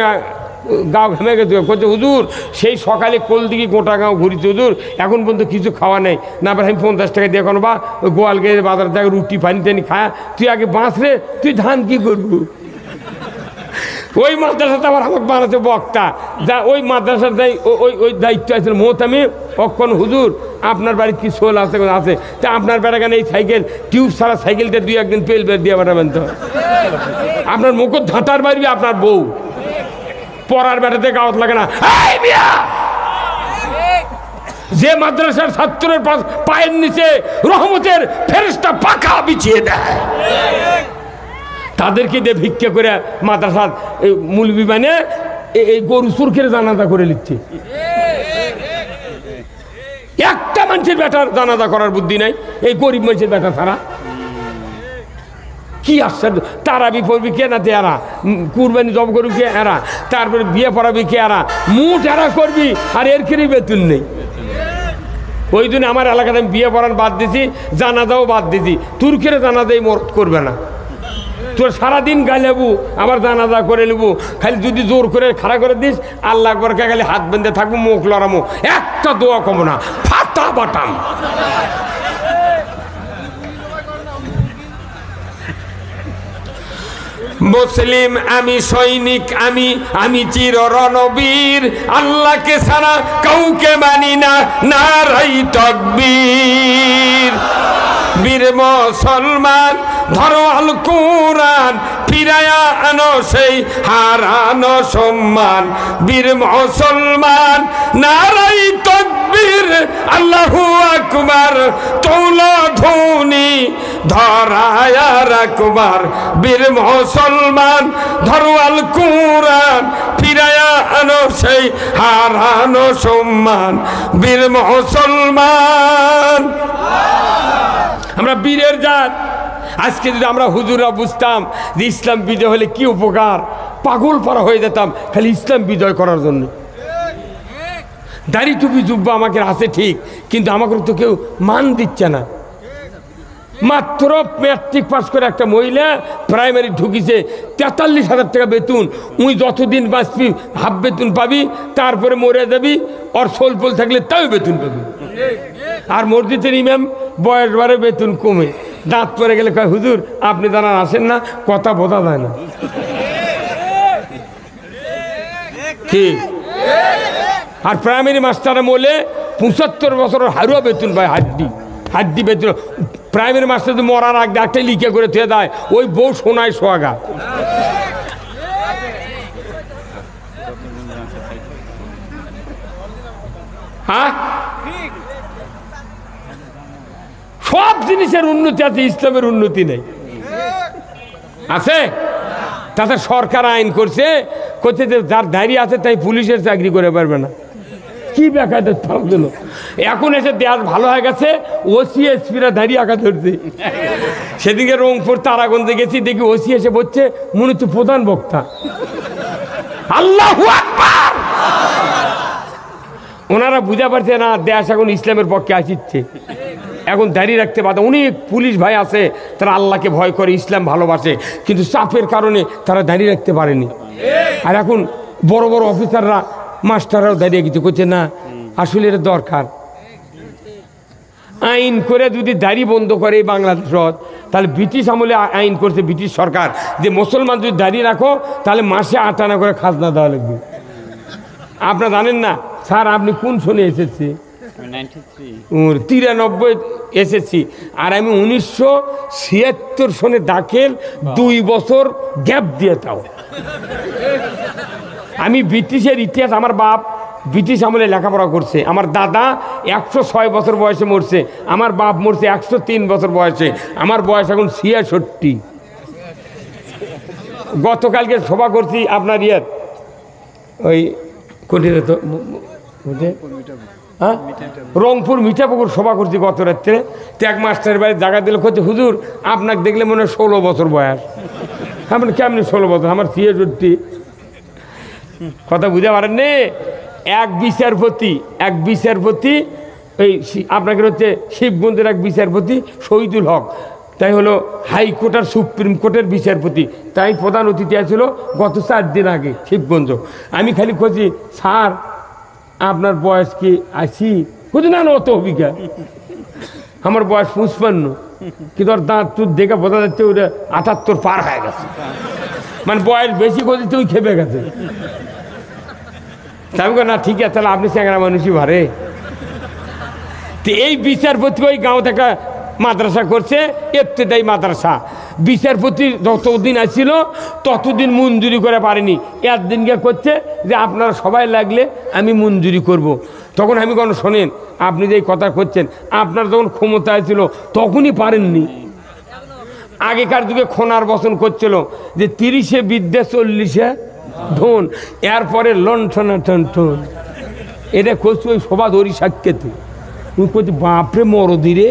গাও ঘেমে গেছে, করছে হুজুর সেই সকালে কোল দিকে গোটা গাঁও ঘুরিছে হুজুর, এখন পর্যন্ত কিছু খাওয়া নেই না। আমি 50 টাকা দিয়ে কোনো বা ওই গোয়াল গিয়ে বাজার থেকে রুটি পানি টানি খায়, তুই আগে বাঁচ রে, তুই ধান কি করবো? ওই মাদ্রাসাতে আবার আমাকে বানাচ্ছে বক্তা, যা ওই মাদ্রাসার ওই দায়িত্ব আছে মোহতামি অক্ষণ হুজুর আপনার বাড়ির কি শোল আছে আছে, তা আপনার বেড়া কেন এই সাইকেল টিউব ছাড়া সাইকেলটা 2-1 দিন পেল বের দিয়ে বেড়াবেন তো, আপনার মুখর ধাঁতার বাড়বি আপনার বউ, পড়ার বেড়াতে গাওয়াত লাগে না। যে মাদ্রাসার ছাত্রের পায়ের নিচে রহমতের ফেরেশতা পাখা বিছিয়ে দেয়, তাদেরকে দিয়ে ভিক্ষা করে মাদ্রাসার মূল বিমানে এই গরু সুরখের জানাজা করে নিচ্ছে। একটা মানুষের বেটার জানাজা করার বুদ্ধি নাই এই গরিব মানুষের বেটা ছাড়া। কি আশ্চর্য, তারাবি পড়বি কে না এরা, কুরবানি জব করবি কে এরা, তারপরে বিয়ে পড়াবি কে এরা, মুঠ এরা করবি, আর এর কেরই বেতন নেই। ওই জন্য আমার এলাকাতে আমি বিয়ে পড়ান বাদ দিছি, জানাজাও বাদ দিছি, তুর্কের জানাজাই মরদ করবে না। তোর সারাদিন গাইলেবু আবার জানাজা করে নেবু, খালি যদি জোর করে খাড়া করে দিস আল্লাহ একবার খালি হাত বেঁধে থাকবো, মুখ লড়ামো, একটা দোয়া কমো না, ফাটা বাটাম। মুসলিম আমি, সৈনিক আমি, আমি চির রণবীর, আল্লাহকে ছাড়া কাউকে মানি না, নারাই তাকবীর। বীর মুসলমান ধরো আল কুরআন, ফিরায়া আনো সেই হারানো সম্মান। বীর মুসলমান নারাই তাকবীর, আল্লাহু আকবার, তোলা ধ্বনি ধরায়া রাখবার। বীর মুসলমান ধরো আল কুরআন, ফিরায়া আনো সেই হারানো সম্মান। বীর মুসলমান আমরা বীরের জাত। আজকে যদি আমরা হুজুররা বুঝতাম যে ইসলাম বিজয় হলে কি উপকার, পাগল পারা হয়ে যেতাম খালি ইসলাম বিজয় করার জন্য। দাড়ি টুপি জুব্বা আমাকে আছে ঠিক, কিন্তু আমাকে তো কেউ মান দিচ্ছে না। মাত্র ম্যাট্রিক পাস করে একটা মহিলা প্রাইমারি ঢুকিছে, 43,000 টাকা বেতন। উই যতদিন বাঁচবি হাফ বেতন পাবি, তারপরে মরে যাবি, ওর সোলপোল থাকলে তাও বেতন পাবি। আর মসজিদের ইমাম বয়স বারে বেতন কমে, দাঁত পরে গেলে কয় হুজুর আপনি জানান আসেন না, কথা বোঝা যায় না। কি আর প্রাইমারি মাস্টারে বলে 75 বছরের হারুয়া বেতন পায়, হাড্ডি বেতন। প্রাইমারি মাস্টার যদি মরার আগে ডাক্তার লিখে করে থুয়ে দেয়, ওই বউ শোনায় সোহাগা। হ্যাঁ, সব জিনিসের উন্নতি আছে, ইসলামের উন্নতি নেই। আছে তাতে সরকার আইন করছে, করছে যে যার দাঁড়িয়ে আছে তাই পুলিশের চাকরি করে পারবে না। কি বেকায়দা দিল। এখন এসে দেশ ভালো হয়ে গেছে, ওসি এসপিরা দাঁড়িয়ে আঁকা ধরছে। সেদিকে রংপুর তারাগঞ্জে গেছি, দেখি ওসি এসে বলছে মনে হচ্ছে প্রধান বক্তা। আল্লাহু আকবার। ওনারা বুঝা পারছে না দেশ এখন ইসলামের পক্ষে আসিচ্ছে, এখন দাঁড়িয়ে রাখতে পারে। অনেক পুলিশ ভাই আছে তারা আল্লাহকে ভয় করে, ইসলাম ভালোবাসে, কিন্তু চাপের কারণে তারা দাঁড়িয়ে রাখতে পারেনি। আর এখন বড় বড় অফিসাররা মাস্টাররাও দাঁড়িয়ে কিছু করছে না, আসলে এটা দরকার। আইন করে যদি দাড়ি বন্ধ করে বাংলাদেশ, তাহলে ব্রিটিশ আমলে আইন করছে ব্রিটিশ সরকার যে মুসলমান যদি দাঁড়িয়ে রাখো তাহলে মাসে 8 আনা করে খাজনা দেওয়া লাগবে। আপনারা জানেন না স্যার, আপনি কোন সনে এসেছে? 93 এসেছি, আর আমি 1976 সনে দাখিল, 2 বছর গ্যাপ দিয়ে। তাও আমি ব্রিটিশের ইতিহাস, আমার বাপ ব্রিটিশ আমলে লেখাপড়া করছে, আমার দাদা 106 বছর বয়সে মরছে, আমার বাপ মরছে 103 বছর বয়সে, আমার বয়স এখন 66। গতকালকে সভা করছি আপনার ইয়ের ওই কোটিরে তো হ্যাঁ রংপুর মিঠাপুকুর সভা করছি গত রাত্রে। ত্যাগ মাস্টারের বাড়ি জায়গা দিলে করছে হুজুর আপনাকে দেখলে মনে হয় 16 বছর বয়স। আমার কেমনি 16 বছর, আমার 63। কথা বুঝতে পারেন নি? এক বিচারপতি এই আপনাকে হচ্ছে শিবগঞ্জের এক বিচারপতি শহীদুল হক, তাই হলো হাইকোর্ট আর সুপ্রিম কোর্টের বিচারপতি, তাই প্রধান অতিথি আসছিল গত 4 দিন আগে শিবগঞ্জ। আমি খালি খুঁজি স্যার আপনার বয়স কি 80? খুঁজি না অত অভিজ্ঞা, আমার বয়স 55, কিন্তু ওর দাঁত তুই দেখে বোঝা যাচ্ছে ওটা 78 পার হয়ে গেছে, মানে বয়স বেশি করে তুই খেপে গেছে। তাই না ঠিক আছে, তাহলে আপনি চ্যাংরা মানুষই ভারে। তো এই বিচারপতি ওই গাঁও থেকে মাদ্রাসা করছে, ইবতেদায়ী মাদ্রাসা। বিচারপতি যতদিন আসছিল ততদিন মঞ্জুরি করে পারেনি, একদিনকে করছে যে আপনারা সবাই লাগলে আমি মঞ্জুরি করব। তখন আমি কোনো শোনেন, আপনি যে কথা করছেন, আপনার যখন ক্ষমতা ছিল তখনই পারেননি। আগেকার যুগে খোনার বচন করছিল যে 30-এ বিদ্যা 40-এ ধন, এরপরে লণ্ঠনা টন। এটা করছি ওই সভা ধরি সাক্ষেতে। ওই করছি বাপরে মরদিরে,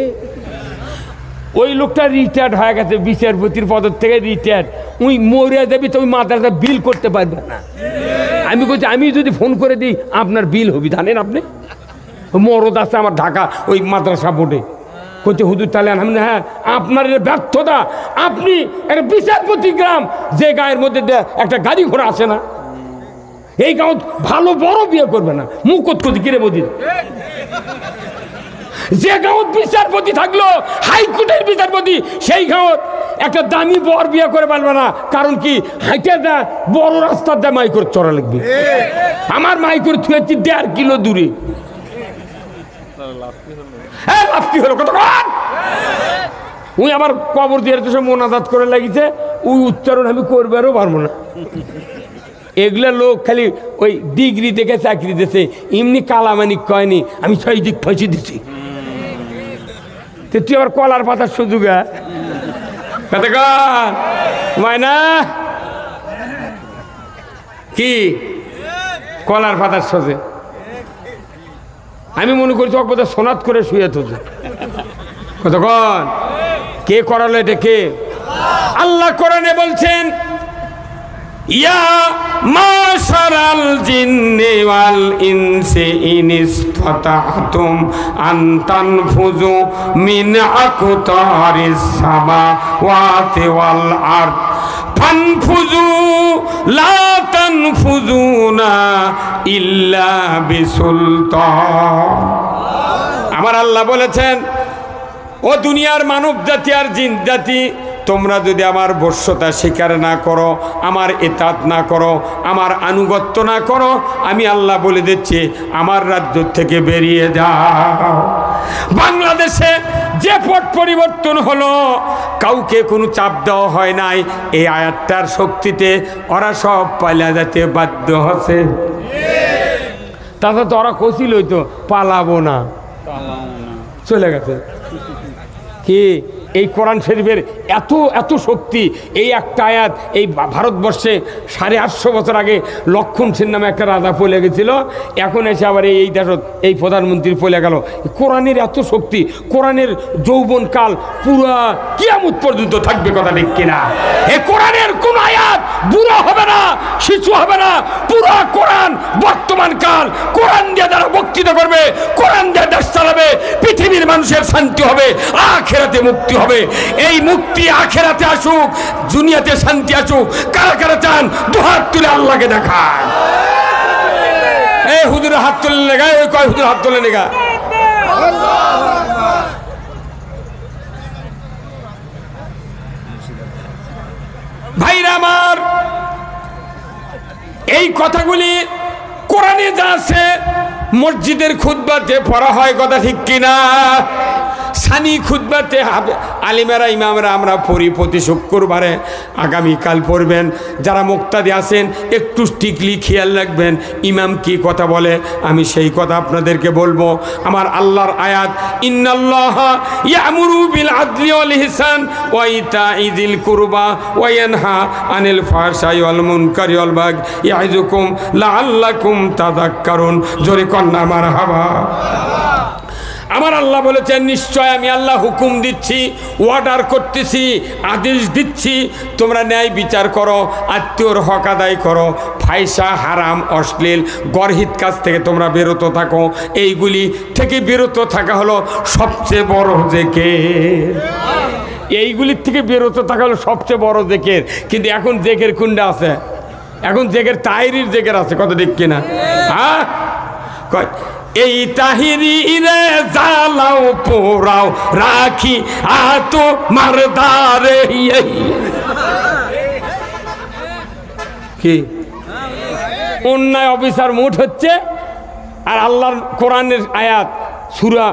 ওই লোকটা রিটায়ার্ড হয়ে গেছে বিচারপতির পদ থেকে রিটায়ার্ড। ওই মরে যাবি তো ওই মাদ্রাসা বিল করতে পারবে না। আমি বলছি আমি যদি ফোন করে দিই আপনার বিল হবি, জানেন আপনি? মরদ আছে আমার ঢাকা ওই মাদ্রাসা বোর্ডে। করছে হুজুর তাহলে আমি হ্যাঁ আপনার ব্যর্থতা, আপনি একটা বিচারপতি গ্রাম, যে গায়ের মধ্যে একটা গাড়ি ঘোড়া আসে না, এই গাঁও ভালো বড় বিয়ে করবে না। মুখত করছি কিরে মোদি, যে গাঁৱত বিচারপতি থাকলো হাইকোর্টের বিচারপতি, সেই গাঁৱত একটা দামি বর বিয়ে করে পারবে না। কারণ কি, হাইটে যা বড় রাস্তার যা মাইকোর চড়া লাগবে। আমার মাইকোর থুয়েছি 1.5 কিলো দূরে। লাফটি হলো কতক্ষণ, উনি আমার কবর দিয়ে তো সব মোনাজাত করে লাগিছে, ওই উচ্চারণ আমি করবারও পারবো না। এগুলা লোক খালি ওই ডিগ্রি দেখে চাকরি দিয়েছে, এমনি কালামানিক কয়নি আমি 6 দিক ফাঁসি দিছি। তুই আবার কলার পাতার সুযোগ মায়না কি কলার পাতার সোজে, আমি মনে করছি বোধ সোনাত করে শুয়ে তো কতক্ষণ। কে করালো এটা? কে? আল্লাহ কোরআনে বলছেন ইয়া মাশারাল জিন্নি ওয়াল ইনসি ইন ইসতাতাতুম আন তানফুযু মিন আকতারিস সামাওয়াতি ওয়াল আরদ ফানফুযু লা তানফুযুনা ইল্লা বিসুলতান। আমার আল্লাহ বলেছেন, ও দুনিয়ার মানব জাতি আর জিন জাতি, তোমরা যদি আমার বশ্যতা স্বীকার না করো, আমার ইতাত না করো, আমার আনুগত্য না করো, আমি আল্লাহ বলে দিচ্ছি আমার রাজ্য থেকে বেরিয়ে যাও। বাংলাদেশে যে পট পরিবর্তন হলো, কাউকে কোনো চাপ দেওয়া হয় নাই। এই আয়াতটার শক্তিতে ওরা সব পালা যেতে বাধ্য হচ্ছে। তাতে তো ওরা কছিল হইতো পালাবো না, চলে গেছে। কি এই কোরআন শরীফের এত এত শক্তি, এই একটা আয়াত এই ভারতবর্ষে 850 বছর আগে লক্ষণ সেন নামে একটা রাজা পলে গেছিল, এখন এসে আবার এই দেশত এই প্রধানমন্ত্রী পলে গেল। কোরআনের এত শক্তি, কোরআনের যৌবন কাল পুরা কিয়ামত পর্যন্ত থাকবে, কথা ঠিক কিনা? এই কোরআনের কোন আয়াত বুড়া হবে না, শিশু হবে না। পুরা কোরআন বর্তমান কাল, কোরআন দিয়ে যারা বক্তৃতা করবে, কোরআন দিয়ে দেশ চালাবে, পৃথিবীর মানুষের শান্তি হবে, আখিরাতে মুক্তি হবে। এই মুক্তি আখিরাতে আসুক, দুনিয়াতে শান্তি আসুক। কারা কারা চান দুহাত তুলে আল্লাহকে দেখান। এই হুজুর হাত তুলে নেগা, ওই কয় হুজুর হাত তুলে নেগা। ভাইরা আমার, এই কথাগুলি কোরআনে যা আছে মসজিদের খুতবাতে পড়া হয়, কথা ঠিক কিনা? সানি খুতবাতে আলিমেরা ইমামরা আমরা পড়ি প্রতি শুক্রবারে, আগামীকাল পড়বেন। যারা মুক্তাদি আছেন একটু স্ট্রিক্টলি খেয়াল রাখবেন ইমাম কি কথা বলে, আমি সেই কথা আপনাদেরকে বলবো। আমার আল্লাহর আয়াত, ইন্নাল্লাহা ইয়ামুরু বিল আদলি ওয়াল ইহসান ওয়া ইতাই যিল কুরবা ওয়া ইয়ানহা আনিল ফাহশাই ওয়াল মুনকারি ওয়াল বাগই ইয়াইযুকুম লাআল্লাকুম তাযাক্কারুন। জোরে কন্যা মারহাবা। আমার আল্লাহ বলেছেন, নিশ্চয় আমি আল্লাহ হুকুম দিচ্ছি, অর্ডার করতেছি, আদেশ দিচ্ছি, তোমরা ন্যায় বিচার করো, আত্মীয়র হক আদায় করো, ফায়সা হারাম অশ্লীল গর্হিত কাজ থেকে তোমরা বিরত থাকো। এইগুলি থেকে বিরত থাকা হলো সবচেয়ে বড় জিকির। এইগুলির থেকে বিরত থাকা হলো সবচেয়ে বড় জিকির। কিন্তু এখন জিকির কোনটা আছে? এখন জিকির তাহিরির জিকির আছে, কত ঠিক কিনা? হ্যাঁ, এই তাহিরি রে জ্বালাও পোড়াও রাখি আতো মারদারে। কি অন্যায় অফিসার মুঠ হচ্ছে, আর আল্লাহর কোরআনের আয়াত সূরা,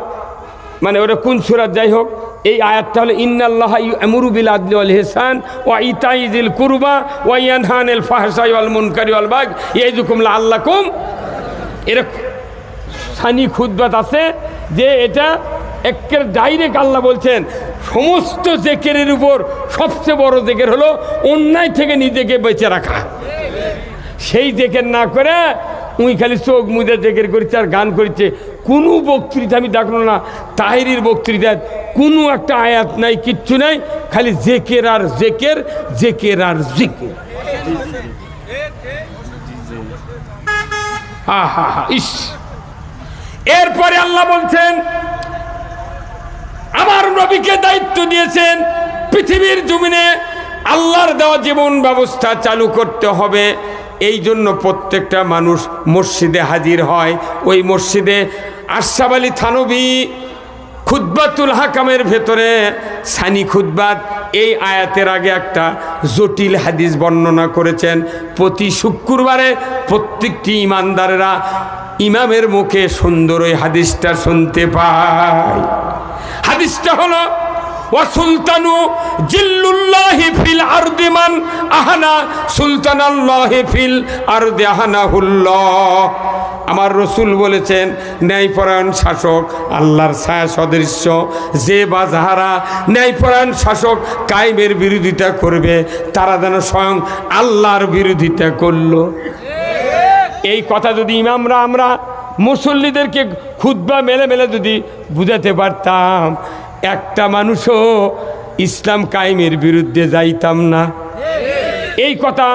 মানে ওটা কোন সূরা যাই হোক, এই আয়াতটা হলো ইন্নাল্লাহা ইয়ামুরু বিল আদলি ওয়াল ইহসান ওয়া ইতাই যিল কুরবা ওয়া ইয়ানহা আনিল ফাহশাই ওয়াল মুনকারি ওয়াল বাগই ইয়াইযুকুম লাআল্লাকুম। এরকম সানি খুতবাত আছে যে এটা একের ডাইরেক্ট আল্লাহ বলছেন সমস্ত জিকিরের উপর সবচেয়ে বড় জিকির হলো অন্যায় থেকে নিজেকে বেঁচে রাখা। সেই জিকির না করে উই খালি চোখ মুজে জিকির করছে আর গান করছে। কোনো বক্তৃতা আমি দেখলো না, তাহিরির বক্তৃতায় কোনো একটা আয়াত নাই, কিচ্ছু নাই, খালি জিকির আর জিকির, জিকির আর জিকির। হা হা হা, ইস। এরপরে আল্লাহ বলছেন, আমার নবীকে দায়িত্ব দিয়েছেন পৃথিবীর জমিনে আল্লাহর দেওয়া জীবন ব্যবস্থা চালু করতে হবে। এই জন্য প্রত্যেকটা মানুষ মসজিদে হাজির হয়। ওই মসজিদে আশরাফ আলী থানভী খুতবাতুল হাকামের ভেতরে সানি খুতবাত এই আয়াতের আগে একটা জটিল হাদিস বর্ণনা করেছেন। প্রতি শুক্রবারে প্রত্যেকটি ইমানদারেরা ইমামের মুখে সুন্দর ওই হাদিসটা শুনতে পায়। হাদিসটা হলো, ওয়া সুলতানু জিল্লুল্লাহি ফিল আরদি মান আহানা সুলতানাল্লাহি ফিল আরদি আহানাহুল্লাহ। আমার রসুল বলেছেন, ন্যায়পরায়ণ শাসক আল্লাহর ছায়া সদৃশ্য। যে বা যাহারা ন্যায়পরায়ণ শাসক কায়েমের বিরোধিতা করবে, তারা যেন স্বয়ং আল্লাহর বিরোধিতা করলো। এই কথা যদি ইমামরা আমরা মুসল্লিদেরকে খুতবা মেলে মেলে যদি বুঝাতে পারতাম, একটা মানুষও ইসলাম কায়েমের বিরুদ্ধে যাইতাম না। এই কথা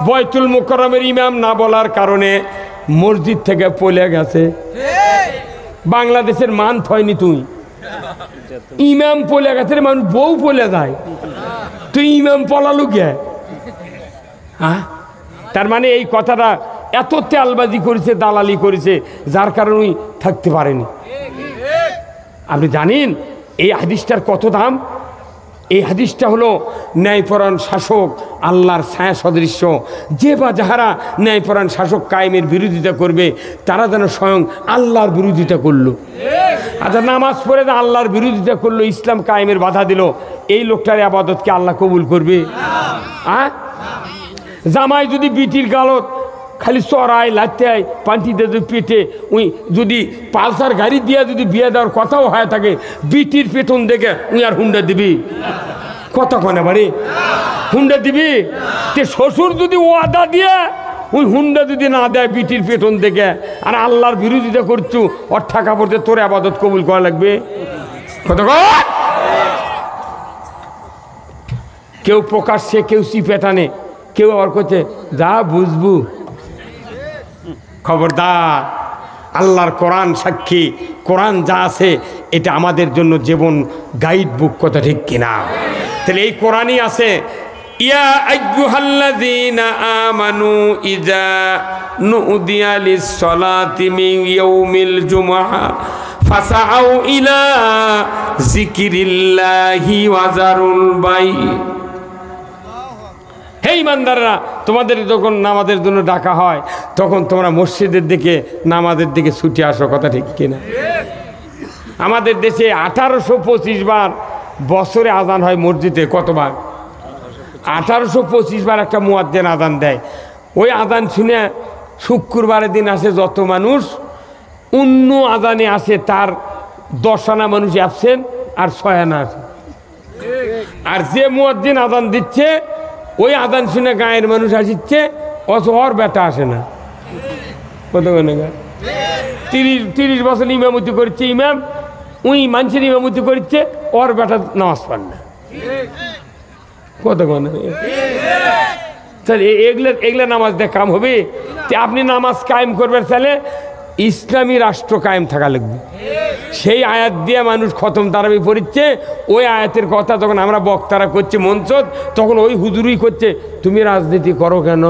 বয়তুল মুকাররমের ইমাম না বলার কারণে মসজিদ থেকে পলে গেছে। বাংলাদেশের মান হয়নি, তুই ইমাম পলে গেছে, মানুষ বউ পলে যায়, তুই ইমাম পলালু কে? হ্যাঁ, তার মানে এই কথাটা এত তেলবাজি করেছে, দালালি করেছে, যার কারণে থাকতে পারেনি। আপনি জানেন এই হাদিসটার কত দাম? এই হাদিসটা হলো ন্যায়পরায়ণ শাসক আল্লাহর ছায়া সদৃশ্য। যে বা যাহারা ন্যায়পরায়ণ শাসক কায়েমের বিরোধিতা করবে, তারা যেন স্বয়ং আল্লাহর বিরোধিতা করলো। আচ্ছা, নামাজ পড়ে আল্লাহর বিরোধিতা করলো, ইসলাম কায়েমের বাধা দিল, এই লোকটার আবাদতকে আল্লাহ কবুল করবে? জামাই যদি বিটির গালত খালি চড়ায় লাত্তায় পান্টিতে যদি পেটে উই যদি পালসার গাড়ি দিয়ে যদি বিয়ে দেওয়ার কথাও হয় থাকে, বিটির পেটন দেখে উই আর হুন্ডা দিবি? কতক্ষণে বাড়ি হুন্ডা দিবি? তে শ্বশুর যদি ওয়াদা দিয়ে ওই হুন্ডা যদি না দেয় বিটির পেটন দেখে, আর আল্লাহর বিরোধিতা করছু, ওর টাকা পড়তে তোর আবাদত কবুল করা লাগবে? কতক্ষণ? কেউ প্রকাশ্যে, কেউ চিপে টানে, কেউ আবার করছে যা বুঝবু। খবরদার, আল্লাহর কোরআন সাক্ষী, কোরআন যা আছে এটা আমাদের জন্য জীবন গাইড বুক, কথা ঠিক কিনা? তাহলে এই কোরআনই আছে, ইয়া আইয়ুহাল্লাযীনা আমানু ইযা নুদিয়া লিস-সালাতি মিন ইয়াউমিল জুমআহ ফাসাউ ইলা যিকরিল্লাহি ওয়া যারুল বাই। হে ইমানদাররা, তোমাদের যখন নামাজের জন্য ডাকা হয় তখন তোমরা মসজিদের দিকে, নামাজের দিকে ছুটে আসো, কথা ঠিক কিনা? আমাদের দেশে 1825 বার বছরে আজান হয় মসজিদে। কতবার? 1825 বার একটা মুয়াজ্জিন আজান দেয়। ওই আজান শুনে শুক্রবারের দিন আসে যত মানুষ, অন্য আজানে আসে তার 10 আনা মানুষ অ্যাবসেন্ট আর 6 আনা আসে। আর যে মুয়াজ্জিন আজান দিচ্ছে ওই আজান শুনে গায়ের মানুষ আসছে, অত ওর বেটা আসে না। কত 30 বছর ইমামতি করছে ইমাম, ওই মানুষের ইমামতি করছে, ওর বেটা নামাজ পড় না। কত তাহলে এগুলা নামাজ দিয়ে কাম হবে? আপনি নামাজ কায়েম করবেন তাহলে ইসলামী রাষ্ট্র কায়েম থাকা লাগবে। সেই আয়াত দিয়ে মানুষ খতম তারাবি পড়ছে, ওই আয়াতের কথা যখন আমরা বক্তারা করছি মঞ্চ, তখন ওই হুজুরই করছে তুমি রাজনীতি করো কেন?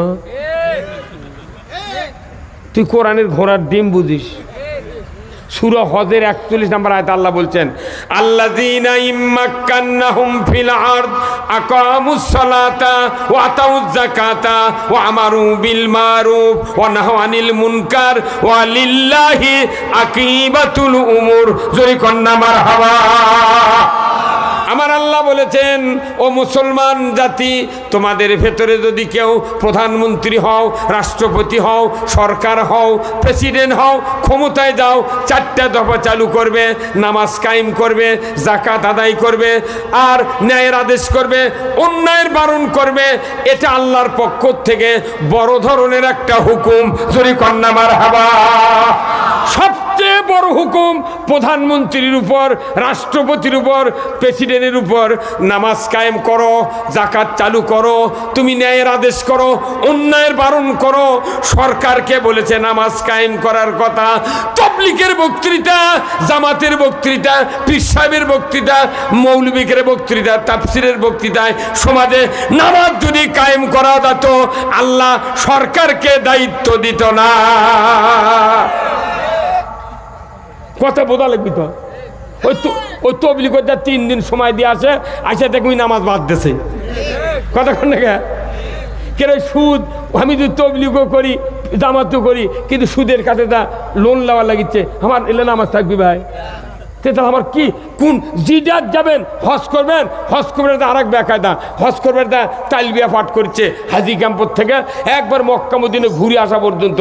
তুই কোরআনের ঘোড়ার ডিম বুঝিস। সূরা হজের 41 নম্বর আয়াতে আল্লাহ বলছেন আল্লাযীনা ইম্মাক্কান্নাহুম ফিল আরদ আকামুস সালাতা ওয়া আতাউয যাকাতা ওয়া আমারু বিল মারুফ ওয়া নাহাউ আনিল মুনকার ওয়া লিল্লাহি আকিবাতুল উমুর। জোরে কন্না মারহাবা। আমার আল্লাহ বলেছেন, ও মুসলমান জাতি, তোমাদের ভেতরে যদি কেউ প্রধানমন্ত্রী হও, রাষ্ট্রপতি হও, সরকার হও, প্রেসিডেন্ট হও, ক্ষমতায় যাও, 4টা দফা চালু করবে, নামাজ কায়েম করবে, যাকাত আদায় করবে, আর ন্যায়ের আদেশ করবে, অন্যায়ের বারণ করবে। এটা আল্লাহর পক্ষ থেকে বড় ধরনের একটা হুকুম। জোরে কন্না মারহাবা। সবচেয়ে বড় হুকুম প্রধানমন্ত্রীর উপর, রাষ্ট্রপতির উপর, প্রেসিডেন্টের উপর। নামাজ কায়েম করো, যাকাত চালু করো, তুমি ন্যায়ের আদেশ করো, অন্যায়ের বারণ করো। সরকারকে বলেছে নামাজ কায়েম করার কথা। তাবলীগের বক্তৃতা, জামাতের বক্তৃতা, পীর সাহেবের বক্তৃতা, মৌলবীদের বক্তৃতা, তাফসিরের বক্তৃতায় সমাজে নামাজ যদি কায়েম করা যেত, আল্লাহ সরকারকে দায়িত্ব দিত না। কথা বোঝা লাগবি তো। ওই তবলিগ 3 দিন সময় দিয়ে আসে, আসে দেখবি নামাজ বাদ দিছে। কতক্ষণ না কেন সুদ, আমি যদি তবলিগও করি, জামাতও করি, কিন্তু সুদের কাছে তা লোন নেওয়া লাগিচ্ছে, আমার এলে নামাজ থাকবি ভাই? তাহলে আমার কি কোন জিডাত যাবেন হজ করবেন? হজ করবেন আর এক বেকায়দা। হজ করবেন তা তালবিয়া পাঠ করছে হাজি ক্যাম্পর থেকে একবার মক্কা মদিনা ঘুরে আসা পর্যন্ত।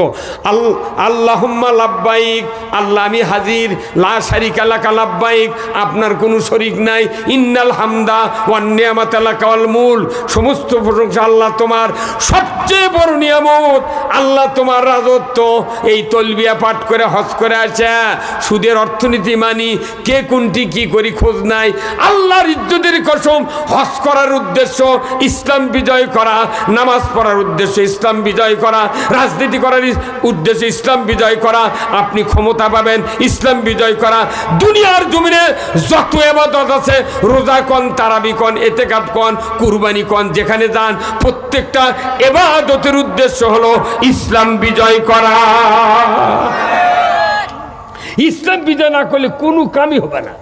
আল্লাহুম্মা লাব্বাইক, আল্লাহ আমি হাজির, লা শারিকা লাকা লাব্বাইক, আপনার কোনো শরিক নাই, ইন্নাল হামদা ওয়ান নিয়ামাতা লাকা ওয়াল মুলক, সমস্ত প্রশংসা আল্লাহ তোমার, সবচেয়ে বড় নিয়ামত আল্লাহ তোমার রাজত্ব। এই তলবিয়া পাঠ করে হজ করে আসে, সুদের অর্থনীতি মানি, কে কোনটি কি করি খোঁজ নাই। আল্লাহর ইজ্জতের কসম, হজ করার উদ্দেশ্য ইসলাম বিজয় করা, নামাজ পড়ার উদ্দেশ্য ইসলাম বিজয় করা, রাজনীতি করার উদ্দেশ্য ইসলাম বিজয় করা, আপনি ক্ষমতা পাবেন ইসলাম বিজয় করা। দুনিয়ার জমিনে যত ইবাদত আছে, রোজা কন, তারাবি কন, ইতিকাফ কন, কুরবানি কন, যেখানে যান প্রত্যেকটা ইবাদতের উদ্দেশ্য হলো ইসলাম বিজয় করা। ইসলাম বিজয় না করলে কোনো কামই হবে না।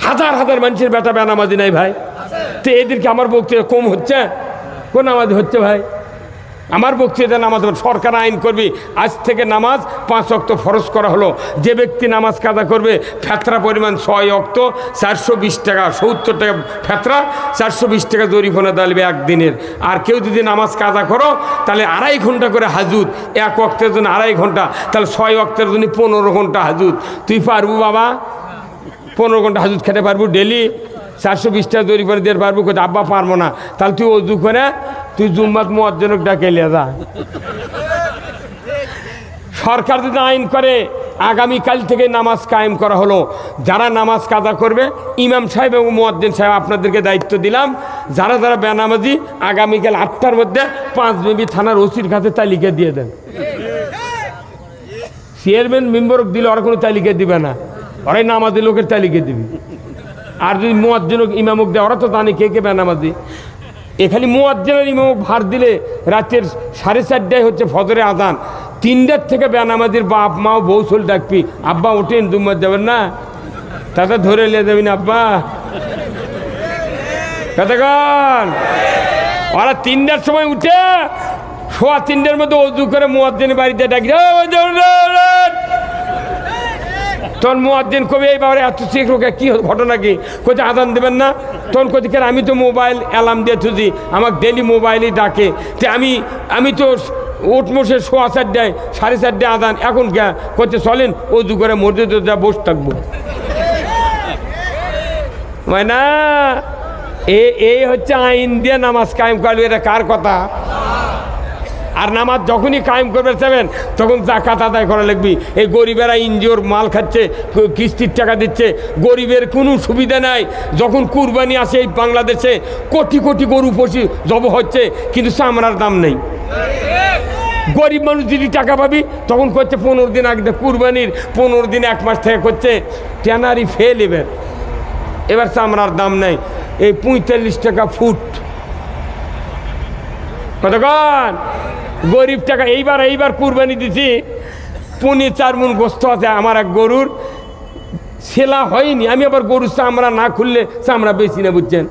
হাজার হাজার মানুষের বেটা বেনামাজি নাই ভাই, তো এদেরকে আমার বক্তৃতা কম হচ্ছে? কোন নামাজ হচ্ছে ভাই? আমার বক্তৃতা নামাজ সরকার আইন করবি, আজ থেকে নামাজ 5 ওয়াক্ত ফরজ করা হলো। যে ব্যক্তি নামাজ কাজা করবে ফেতরা পরিমাণ 6 ওয়াক্ত, 420 টাকা, 70 টাকা ফেতরা, 420 টাকা জরিমানা দিবে একদিনের। আর কেউ যদি নামাজ কাজা করো তাহলে 2.5 ঘন্টা করে হাজুত, 1 ওয়াক্তের জন্য 2.5 ঘন্টা, তাহলে 6 ওয়াক্তের জন্য 15 ঘন্টা হাজুত। তুই পারবো বাবা? 15 ঘন্টা হাজুত খেতে পারবো ডেলি? 420 টাকা জরিমানা দিয়ে পারবো? কোথায় আব্বা পারবো না। তাহলে তুই অজু করে তুই জুম্মাত মুয়াজ্জিনকে ডাকে লিয়ে যা। সরকার যদি আইন করে আগামীকাল থেকে নামাজ কায়েম করা হলো, যারা নামাজ কাজা করবে, ইমাম সাহেব এবং মুয়াজ্জিন সাহেব আপনাদেরকে দায়িত্ব দিলাম, যারা যারা বেনামাজি আগামীকাল 8টার মধ্যে 5 মেবি থানার ওসির কাছে তালিকা দিয়ে দেন। চেয়ারম্যান মেম্বারক দিলে ওরা কোনো তালিকা দিবে না, ওরাই নামাজি লোকের তালিকা দিবি। আর যদি মুয়াজ্জিন ইমামক দেয়, ওরা তো জানে কে কে বেনামাজি। এখানে মুয়াজ্জিনের ইমামক ভার দিলে রাতের 4:30টায় হচ্ছে ফজরে আজান, 3টার থেকে বেনামাজির বাপ মাও বউ চল ডাকবি, আব্বা ওঠেন জুম্মাত যাবেন না, তাতে ধরে নিয়ে যাবেন আব্বা। কতক্ষণ? ওরা 3টার সময় উঠে 3:15 মধ্যে অজু করে মুয়াজ্জিনের বাড়িতে ডাকি, তখন মুয়াজ্জিন কবি এইবারে এত শিখরোকে কি ঘটনা কি কোথায় আদান দেবেন না? তখন কোথায় কেন আমি তো মোবাইল অ্যালার্ম দিয়ে থুজি, আমাকে ডেলি মোবাইলই ডাকে, যে আমি তো উঠমোসে 4:15 4:30 আদান, এখন কে করতে চলেন অজু করে মসজিদে যা বসে থাকবো। মানে না, এই হচ্ছে আইন দিয়ে নামাজ কায়েম করবে, এটা কার কথা? আর নামাজ যখনই কায়েম করবে চাবেন তখন জাকাত আদায় করা লাগবে। এই গরিবেরা ইনজিওর মাল খাচ্ছে, কিস্তির টাকা দিচ্ছে, গরিবের কোনো সুবিধা নাই। যখন কুরবানি আসে এই বাংলাদেশে কোটি কোটি গরু পশু জব হচ্ছে, কিন্তু চামড়ার দাম নেই। গরিব মানুষ যদি টাকা পাবি তখন করছে 15 দিন আগে কুরবানির 15 দিন 1 মাস থেকে করছে ট্যানারি ফেল। এবার চামড়ার দাম নেই। এই 45 টাকা ফুট, কতক্ষণ গরিব টাকা। এইবার কুরবানি দিছি 4.5 মণ গোস্ত আছে আমার এক গরুর, সেলা হয়নি। আমি আবার গরুর চামড়া না খুললে চামড়া বেশি না, বুঝছেন?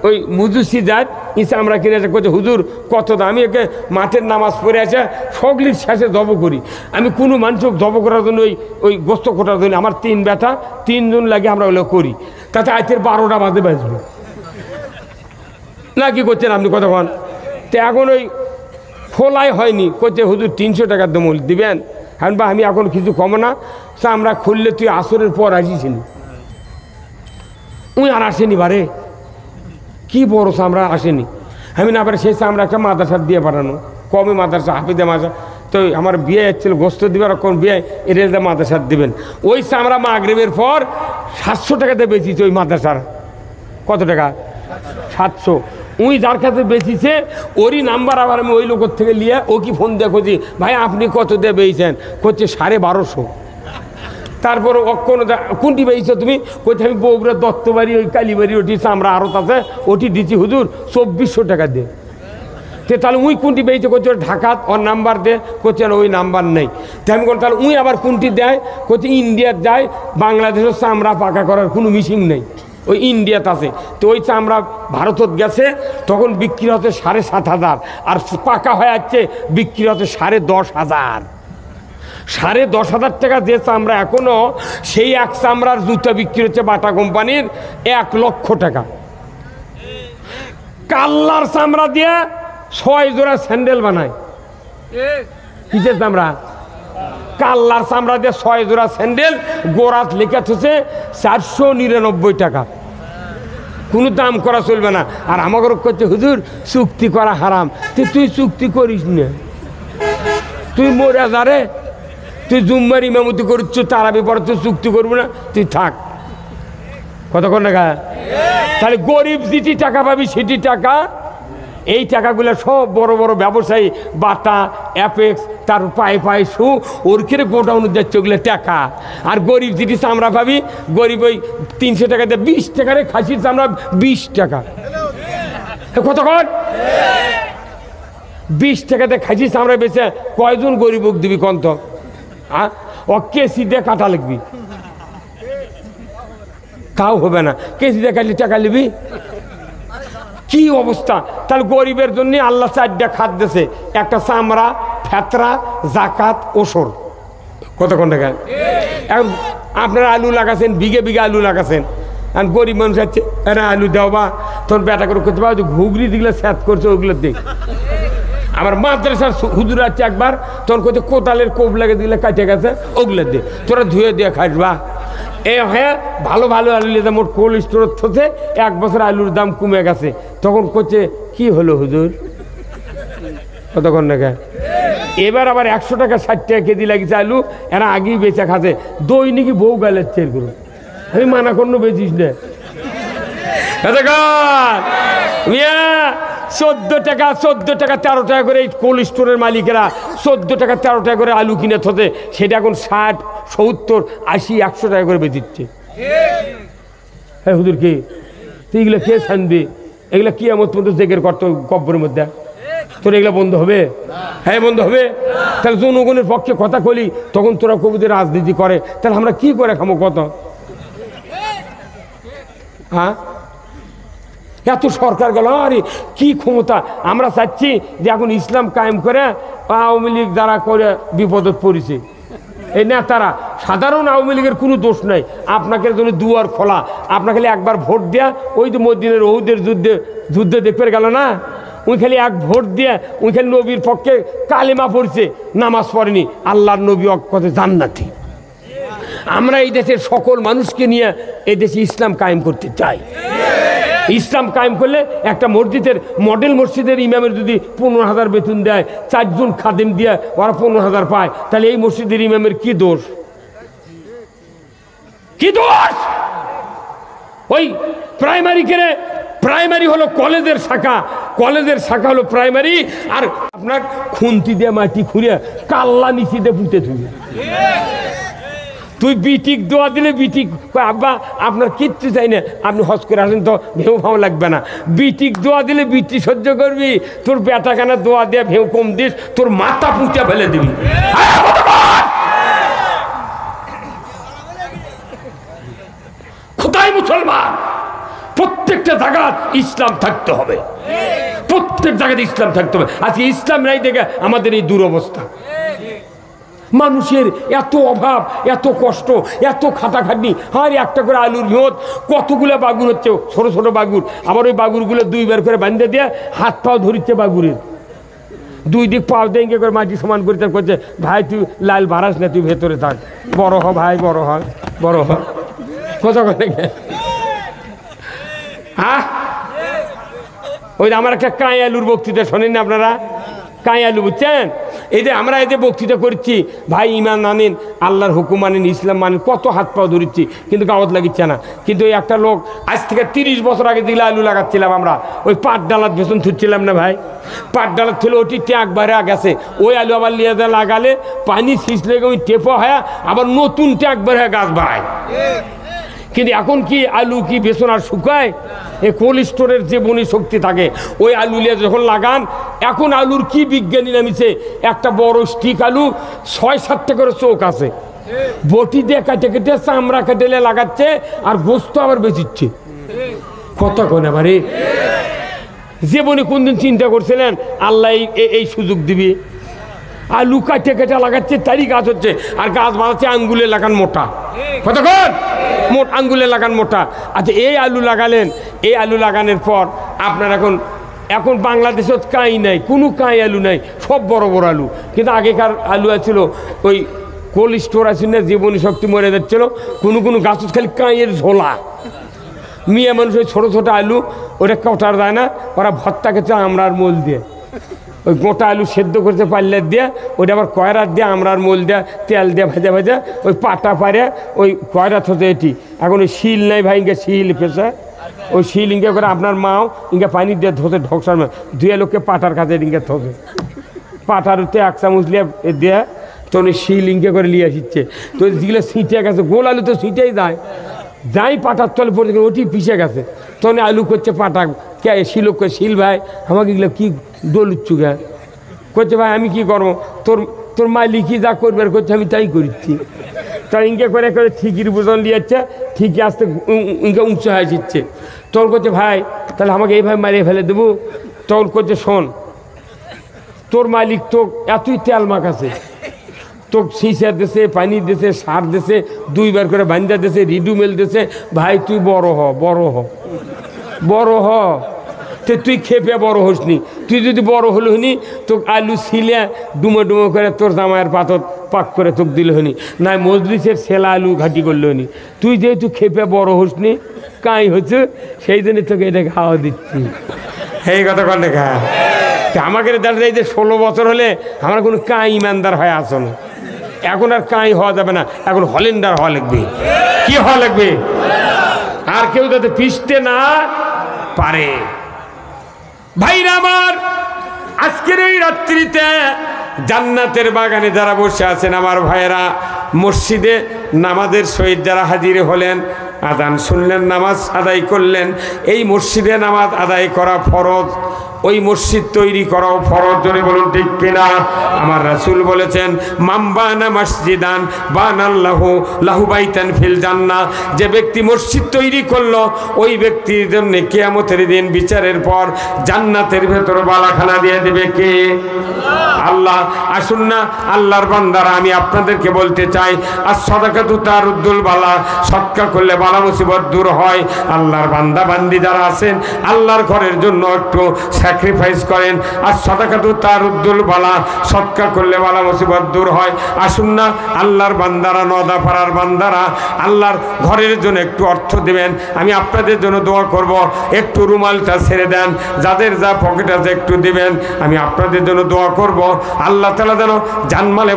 ওই মুজুসি যায় ই চামড়া কিনে করছে, হুজুর কত দাম? আমি একে মাঠের নামাজ পড়ে আছে সগলির শেষে জব করি। আমি কোনো মানুষকে জব করার জন্য ওই গোস্ত খোটার জন্য আমার 3 বেটা 3 জন লাগে, আমরা ওগুলো করি। তাতে আজকের 12টা বাজে বাজবে না, কি করছেন আপনি কতক্ষণ? তো এখন ওই খোলাই হয়নি, করছে হুজুর 300 টাকা দমল দিবেন। হ্যাঁ বা আমি এখন কিছু কম না, চামড়া খুললে তুই আসরের পর আসিসনি। উই আর আসেনি বারে, কি বড় চামড়া আসেনি। আমি না পারে সেই চামড়া একটা মাদ্রাসার দিয়ে পাঠানো, কমে মাদ্রাসা হাফিদে মাদ্রাসা। তো আমার বিয়ে যাচ্ছিল গোস্ত দিবার, কোন বিয়ে এটা মাদ্রাসার দিবেন। ওই চামড়া মাগরিবের পর 700 টাকাতে বেচিছে ওই মাদ্রাসার। কত টাকা? 700। উই যার কাছে বেচিছে ওরই নাম্বার আবার আমি ওই লোকের থেকে নিয়ে ও কি ফোন দিয়ে খুঁজি, ভাই আপনি কত দিয়ে বেচেন? করছে 1250। তারপর কোনটি বেয়েছো তুমি? কোথায়? আমি বগুড়া দত্তবাড়ি ওই কালীবাড়ি ওটি চামড়া আড়ত আছে, ওটি দিচ্ছি হুজুর 2400 টাকা দিয়ে। তাহলে উই কোনটি বেয়েছে? করছে ঢাকাত, ওর নাম্বার দে। করছে ওই নাম্বার নেই। তেমন করে তাহলে উই আবার কোনটি দেয়? করছে ইন্ডিয়ার যায়, বাংলাদেশের চামড়া পাকা করার কোনো মেশিন নেই, ওই ইন্ডিয়াতে আছে। তো ওই চামড়া ভারতত গেছে, তখন বিক্রি হচ্ছে 7,500, আর পাকা হয়ে যাচ্ছে বিক্রি হচ্ছে 10,500। 10,500 টাকা যে চামড়া এখনো, সেই এক চামড়ার জুতা বিক্রি হচ্ছে বাটা কোম্পানির 1 লক্ষ টাকা। কাল্লার চামড়া দিয়ে 6 জোড়া স্যান্ডেল বানায়। কিসের চামড়া? কাল্লার চামড়া দিয়ে 6 জোড়া স্যান্ডেল, গোড়াত লেখা হচ্ছে 499 টাকা। কোনো দাম করা চলবে না। আর আমাকে করছে হুজুর চুক্তি করা হারাম। তুই চুক্তি করিস না, তুই মরে যারে, তুই জুম্মার ইমামতি করছ, তারা বিপরে তুই চুক্তি করবি না, তুই থাক। কতক্ষণ টাকা? তাহলে গরিব যেটি টাকা পাবি সেটি টাকা, এই টাকাগুলো সব বড় বড় ব্যবসায়ী, বাটা, অ্যাপেক্স, তার পায়ে শু, ওর খেয়ে গোডাউনে যাচ্ছে ওগুলো টাকা। আর গরিব যেটি চামড়া পাবি, গরিব ওই 300 টাকা দিয়ে 20 টাকারে খাসির চামড়া 20 টাকা। কতক্ষণ? 20 টাকাতে খাসির চামড়া বেচে কয়জন গরিব দিবি কন্ত? ও কেসি দিয়ে কাটা লিখবি, তাও হবে না। কেসি দিয়ে কাটলে টাকা নিবি, কি অবস্থা? তাহলে গরিবের জন্য আল্লাহ 4টা খাত দিয়েছে, একটা চামড়া, ফেতরা, জাকাত, ওসর। কতক্ষণ টাকা? এখন আপনারা আলু লাগাছেন, বিঘে বিঘে আলু লাগাছেন, আর গরিব মানুষ আছে এরা আলু দেওয়া বা তখন বেটা করে করতে পারো, ঘুগরি যেগুলো স্যাত করছে ওগুলো দিক। আমার মাদ্রাসার হুজুর আছে একবার, তখন কোথায় কোদালের কোপ লাগে দিলে কাটে গেছে, ওগুলো দিয়ে তোরা ধুয়ে দিয়ে খাইবা। হ্যাঁ, ভালো ভালো আলু নিয়ে মোট কোল্ড স্টোর থেকে 1 বছর আলুর দাম কমে গেছে। তখন করছে কি হলো হুজুর? কতক্ষণ টাকা? এবার আবার 100 টাকা 60 টাকা কেজি লাগিয়েছে আলু, এরা আগেই বেচে খাচ্ছে। দৈনিকই বউ গালের চের করুন, আমি মানা করলো বেচিস না। 14 টাকা 13 টাকা করে এই কোল্ড স্টোরের মালিকেরা 14 টাকা 13 টাকা করে আলু কিনে থতে, সেটা এখন 60, 70, 80, 100 টাকা করে বেচিচ্ছে। হ্যাঁ হুজুর কি তুই এগুলো কে ছানবি? এগুলো কি এমন পর্যন্ত জেগের করতো কব্বরের মধ্যে, তোর এগুলো বন্ধ হবে? হ্যাঁ বন্ধ হবে। তাহলে জনগণের পক্ষে কথা বলি, তখন তোরা কবিদের রাজনীতি করে, তাহলে আমরা কি করে খামো কত? হ্যাঁ, এত সরকার গেল, আরে কি ক্ষমতা! আমরা চাচ্ছি যে এখন ইসলাম কায়েম করে, আওয়ামী লীগ যারা করে বিপদত পড়েছে, এই নেতারা সাধারণ আওয়ামী লীগের কোনো দোষ নাই, আপনাকে জন্য দুয়ার খোলা, আপনাকে খালি একবার ভোট দেয়া, ওই তো মদিনের ওহুদের যুদ্ধে দেখতে গেল না, উনি খালি এক ভোট দিয়ে উনি খালি নবীর পক্ষে কালেমা পড়ছে, নামাজ পড়েনি, আল্লাহর নবী কথা জান্নাতি। আমরা এই দেশের সকল মানুষকে নিয়ে এই দেশে ইসলাম কায়েম করতে চাই। ইসলাম কায়েম করলে একটা মসজিদের মডেল মসজিদের ইমামের যদি 15,000 বেতন দেয়, 4 জন খাদেম দিয়ে ওরা 15,000 পায়, তাহলে এই মসজিদের ইমামের কি দোষ? কি দোষ? ওই প্রাইমারি হলো কলেজের শাখা, কলেজের শাখা হলো প্রাইমারি, আর আপনার খুন্তি দিয়ে মাটি খুঁড়িয়ে কাল্লা নিচিতে পুঁতে তুই তুই বিটিক দোয়া দিলে বিটিক, আব্বা আপনার কিচ্ছু চাই না, আপনি হজ করে আসেন তো ভেউ ভাও লাগবে না, বিটিক দোয়া দিলে বিটি সহ্য করবি, তোর বেটাখানা দোয়া দিয়ে ভেউ কম দিস, তোর মাথা পুঁতে ফেলে দিবি। কোথায় মুসলমান? প্রত্যেকটা জায়গায় ইসলাম থাকতে হবে, প্রত্যেক জায়গায় ইসলাম থাকতে হবে। আজকে ইসলাম নাই দেখে আমাদের এই দুরবস্থা। মানুষের এত অভাব, এত কষ্ট, এত খাটাখাটনি, আর একটা করে আলুর নিয়ত, কতগুলো বাগুর হচ্ছে, ছোট ছোট বাগুর, আবার ওই বাগুরগুলো 2 বার করে বাঁধে দিয়ে হাত পাও ধরিচ্ছে বাগুরের, 2 দিক পাও দিয়ে করে মাটি সমান করতে করছে, ভাই তুই লাল বাড়াস না, তুই ভেতরে থাক, বড় হ ভাই, বড় হ, বড় হ, কথা কথা। হ্যাঁ, ওই আমার একটা কাঁই আলুর বক্তৃতা শোনেন না আপনারা? কাঁই আলু বুঝছেন? এই যে আমরা এই যে বক্তৃতা করছি, ভাই ইমান আনেন, আল্লাহর হুকুম মানেন, ইসলাম মানেন, কত হাত পাও ধরিচ্ছি, কিন্তু গাওয়াত লাগিচ্ছে না। কিন্তু ওই একটা লোক আজ থেকে 30 বছর আগে দিলে আলু লাগাচ্ছিলাম আমরা, ওই পাট ডালার ভেতন থুচ্ছিলাম না ভাই, পাট ডালার ছিল ওটি ট্যাঁক বাইরে গেছে, ওই আলু আবার লিয়ে লাগালে পানি শীষ লেগে ওই টেপো হয়, আবার নতুন ট্যাঁক বের হয়ে গাছ বাড়ায়। কিন্তু এখন কি আলু কি বেসন আর শুকায়? এই কোল্ড স্টোরের যে বনি শক্তি থাকে, ওই আলু নিয়ে যখন লাগান, এখন আলুর কি বিজ্ঞানী নামিছে, একটা বড় স্টিক আলু 6-7টা করে চোখ আছে, বটি দিয়ে কেটে কেটে চামড়া কেটেলে লাগাচ্ছে, আর গোস্ত আবার বেচিচ্ছে। কথা কোন এবারে যে বনি কোনদিন চিন্তা করছিলেন আল্লাহ এই সুযোগ দিবি? আলু কাটে কেটে লাগাচ্ছে, তারই গাছ হচ্ছে, আর গাছ বানাচ্ছে আঙ্গুলে লাগান মোটা, কতক্ষণ মোট আঙ্গুলে লাগান মোটা। আচ্ছা, এই আলু লাগালেন, এই আলু লাগানোর পর আপনার এখন বাংলাদেশে কাঁই নাই, কোনো কাঁই আলু নাই, সব বড় বড় আলু। কিন্তু আগেকার আলু আছিল ওই কোল্ড স্টোর আছে না, জীবনী শক্তি মরে যাচ্ছিল, কোনো গাছ খালি কাঁইয়ের ঝোলা, মেয়ে মানুষ ওই ছোটো ছোটো আলু, ওটা কটার যায় না, ওরা ভর্তা খেতে আমরার মোল দিয়ে, ওই গোটা আলু সেদ্ধ করতে পারলে দিয়ে, ওইটা আবার কয়রার দিয়ে আমরার মোল দেয়া, তেল দিয়ে ভাজা ভাজা ওই পাটা পারে ওই কয়রা থতে এটি। এখন ওই শিল নাই ভাই, ইঙ্গে শিল পেশা, ওই শিল ইঙ্গে করে আপনার মাও ইঙ্গে পানি দিয়ে ধোতে ঢকসার, 2 লোককে পাটার কাছে ইঙ্গে থতে, পাটার উঠতে 1 চামচ লিয়ে দেয়া, তো উনি শিল ইঙ্গে করে লিয়ে আসছে, তো যেগুলো ছিটে গেছে, গোল আলু তো ছিটেই যায়, যাই পাটার তলে পড়ে ওটি পিছিয়ে গেছে, তখন আলু করছে পাটা, কে শিলক করে, শিল ভাই আমাকে এগুলো কি দোলুচ্ছু গে করছে, ভাই আমি কি করবো, তোর মালিকই যা করবার করছে আমি তাই করছি। তা ইনকে করে করে ঠিকির বুঝন দিয়েছে, ঠিকই আসতে ইনকে উঁচু হয়ে যাচ্ছে, তোর করছে ভাই তাহলে আমাকে এইভাবে মারিয়ে ফেলে দেবো। তখন করছে শোন, তোর মালিক তো এতই তেল মাখাছে, তো সিঁচার দেশে, পানি দেশে, সার দেশে, 2 বার করে বান্ধা দেশে, রিডুমেল দেশে, ভাই তুই বড় হ, বড় হ, বড় হ, তুই খেপে বড় হসনি, তুই যদি বড় হলো হনি তোকে আলু ছিলে ডুমো ডুমো করে তোর জামাইয়ের পাথর পাক করে তোকে দিল হনি, নাই মজলিসের ছেলা আলু ঘাটি করলো হনি, তুই যেহেতু খেপে বড় হসনি, কাঁই হচ্ছে, সেই জন্য তোকে এটা খাওয়া দিচ্ছি। এই কথা কর না, খা আমাকে দেখা যায় যে 16 বছর হলে আমার কোনো কাঁই ইমানদার হয় আসো না, এখন আর কাঁই হওয়া যাবে না, এখন হলেন্ডার হওয়া লাগবে। কি হওয়া লাগবে? আর কেউ যাতে পিষতে না পারে। ভাইরা আমার, আজকের এই রাত্রিতে জান্নাতের বাগানে যারা বসে আছেন আমার ভাইয়েরা, মসজিদে নামাজের সহিত যারা হাজির হলেন, আজান শুনলেন, নামাজ আদায় করলেন। এই মসজিদে নামাজ আদায় করা ফরজ, ওই মসজিদ তৈরি করাও ফরজ। জোরে বলুন ঠিক কিনা? আমার রাসূল বলেছেন, মামবানা মসজিদান বানাল্লাহু লাহু বাইতান ফিল জান্নাহ। যে ব্যক্তি মসজিদ তৈরি করলো, ওই ব্যক্তির জন্য কিয়ামতের দিন বিচারের পর জান্নাতের ভেতর বালাখানা দিয়ে দেবে কে? আল্লাহ। আসুন না আল্লাহর বান্দারা, আমি আপনাদেরকে বলতে চাই, আর সাদাকাতু তারুদ্দুল বালা, সদকা করলে বালা মুসিবত দূর হয়। আল্লাহর বান্দা বান্দি যারা আছেন, আল্লাহর ঘরের জন্য একটু স্যাক্রিফাইস করেন। আর সাদাকাতু তারুদ্দুল বালা, সদকা করলে বালা মুসিবত দূর হয়। আসুন না আল্লাহর বান্দারা, নদাপাড়ার বান্দারা, আল্লাহর ঘরের জন্য একটু অর্থ দেবেন। আমি আপনাদের জন্য দোয়া করব, একটু রুমালটা ছেড়ে দেন, যাদের যা পকেট আছে একটু দিবেন। আমি আপনাদের জন্য দোয়া করব, আল্লাহ তাআলা যেন জানমালে